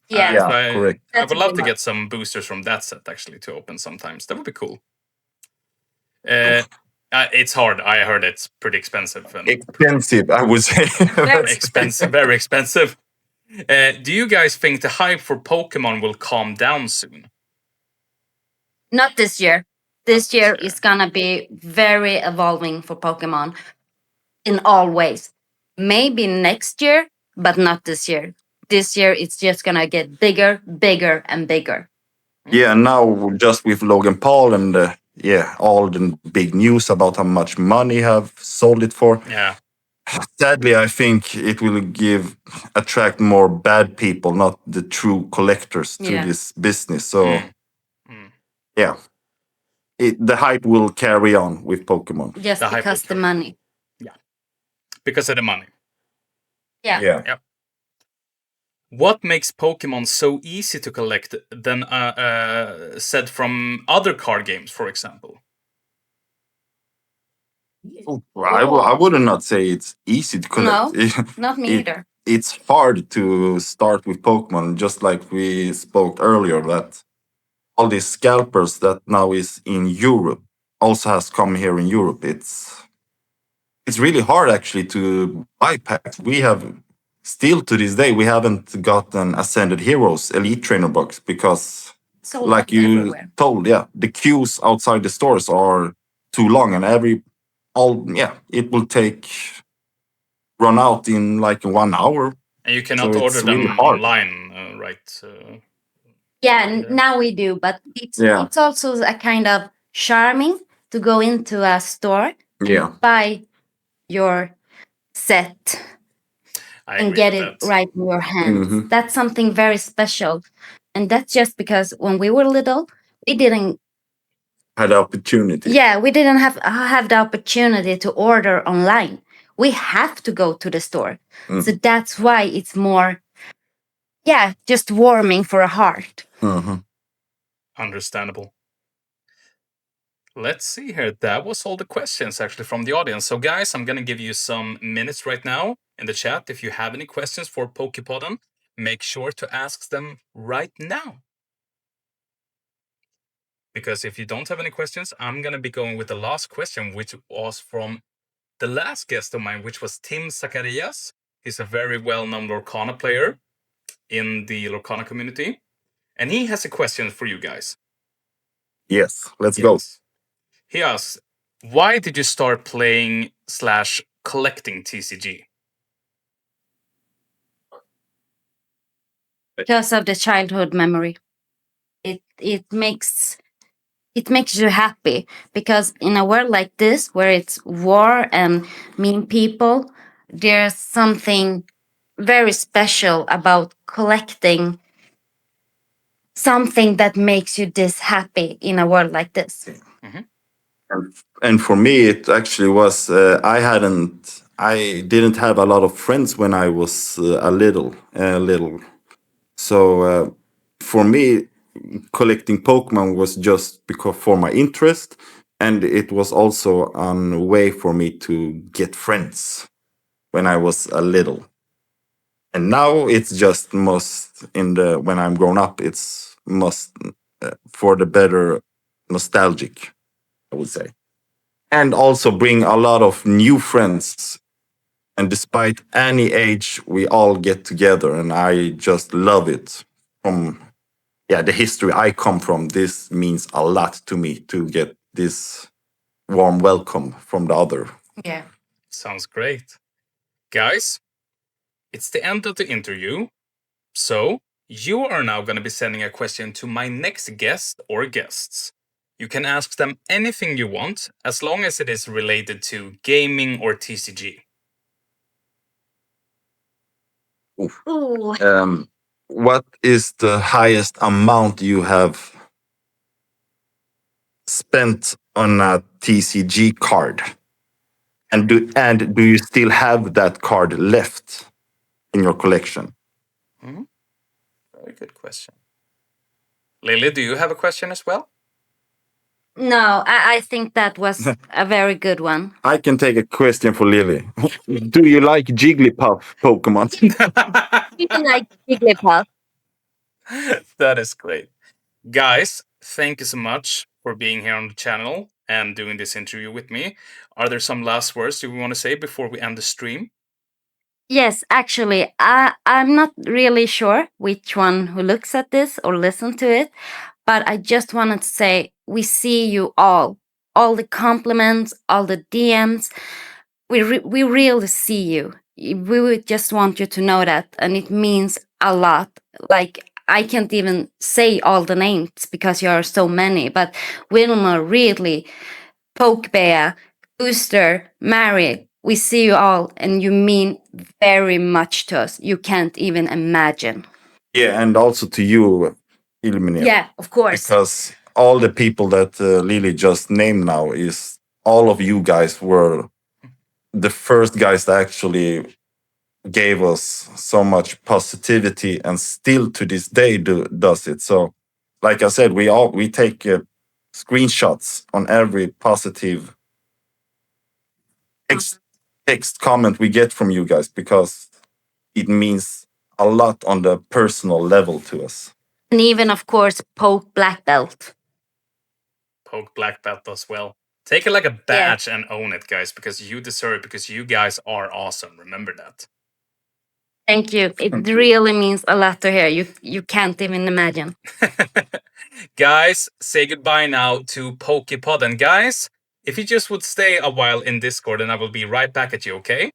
Yeah, So correct. I would love to get some boosters from that set actually to open sometimes. That would be cool. It's hard. I heard it's pretty expensive. Expensive, I would say. Very expensive. Very expensive. Do you guys think the hype for Pokemon will calm down soon? Not this year. This year is gonna be very evolving for Pokemon in all ways. Maybe next year, but not this year. This year it's just gonna get bigger, bigger, and bigger. Yeah, now just with Logan Paul and all the big news about how much money have sold it for. Yeah. Sadly, I think it will attract more bad people, not the true collectors to this business. So, yeah, the hype will carry on with Pokemon. Just because the money. Yeah, because of the money. Yeah. What makes Pokemon so easy to collect than said from other card games, for example? I would not say it's easy to collect. No, not me either. It's hard to start with Pokemon, just like we spoke earlier, that all these scalpers that now is in Europe also has come here in Europe. It's really hard actually to buy packs. We have still to this day we haven't gotten Ascended Heroes Elite Trainer box because like you everywhere. told, the queues outside the stores are too long and it will run out in like 1 hour. And you cannot So order it's them really hard. online, right? Yeah, now we do, but it's also a kind of charming to go into a store and buy your set and get it right in your hands. That's something very special. And that's just because when we were little, we didn't Had the opportunity. Yeah, we didn't have the opportunity to order online. We have to go to the store. So that's why it's more just warming for a heart. Understandable. Let's see here. That was all the questions actually from the audience. So guys, I'm gonna give you some minutes right now in the chat. If you have any questions for Poképodden, make sure to ask them right now. Because if you don't have any questions, I'm gonna be going with the last question, which was from the last guest of mine, which was Tim Zacharias. He's a very well-known Lorcana player in the Lorcana community. And he has a question for you guys. Yes, let's go. He asks, why did you start playing / collecting TCG? Because of the childhood memory. It makes you happy because in a world like this where it's war and mean people, there's something very special about collecting something that makes you this happy in a world like this. And for me, it actually was I didn't have a lot of friends when I was little. So for me, collecting Pokemon was just because for my interest, and it was also a way for me to get friends when I was a little. And now it's just when I'm grown up, it's for the better nostalgic, I would say. And also bring a lot of new friends. And despite any age, we all get together, and I just love it. From the history I come from, this means a lot to me to get this warm welcome from the other. Yeah. Sounds great. Guys, it's the end of the interview. So, you are now going to be sending a question to my next guest or guests. You can ask them anything you want, as long as it is related to gaming or TCG. Ooh. What is the highest amount you have spent on a TCG card? And do you still have that card left in your collection? Very good question. Lily, do you have a question as well? No, I think that was a very good one. I can take a question for Lily. Do you like Jigglypuff Pokemon? You like Jigglypuff? That is great. Guys, thank you so much for being here on the channel and doing this interview with me. Are there some last words you want to say before we end the stream? Yes, actually, I'm not really sure which one who looks at this or listen to it, but I just wanted to say we see you all the compliments, all the DMs. We really see you. We would just want you to know that, and it means a lot. Like, I can't even say all the names because you are so many, but Wilma, Ridley, Pokebea, Booster, Mary, we see you all, and you mean very much to us. You can't even imagine. Yeah, and also to you, Illuminate. Yeah, of course. Because all the people that Lily just named now is all of you guys were the first guys that actually gave us so much positivity, and still to this day does it. So, like I said, we take screenshots on every positive text comment we get from you guys, because it means a lot on the personal level to us. And even, of course, Poke Black Belt. Poke Black Belt as well. Take it like a badge and own it, guys, because you deserve it, because you guys are awesome. Remember that. Thank you. It really means a lot to hear. You can't even imagine. Guys, say goodbye now to Poképodden. Guys, if you just would stay a while in Discord, and I will be right back at you, okay?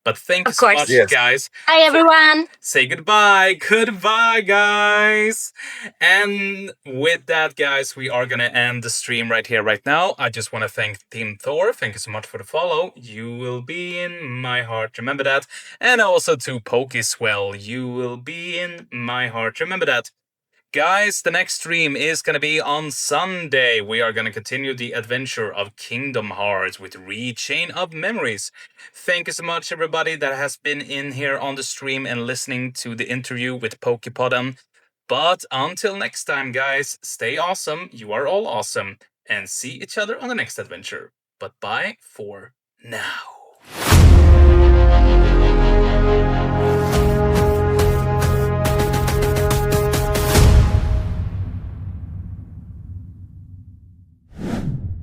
But thank you so much, guys. Hi, everyone. Say goodbye. Goodbye, guys. And with that, guys, we are going to end the stream right here, right now. I just want to thank Team Thor. Thank you so much for the follow. You will be in my heart. Remember that. And also to Pokeswell. You will be in my heart. Remember that. Guys, the next stream is going to be on Sunday. We are going to continue the adventure of Kingdom Hearts with Rechain of Memories. Thank you so much, everybody that has been in here on the stream and listening to the interview with Poképodden. But until next time, guys, stay awesome. You are all awesome. And see each other on the next adventure. But bye for now.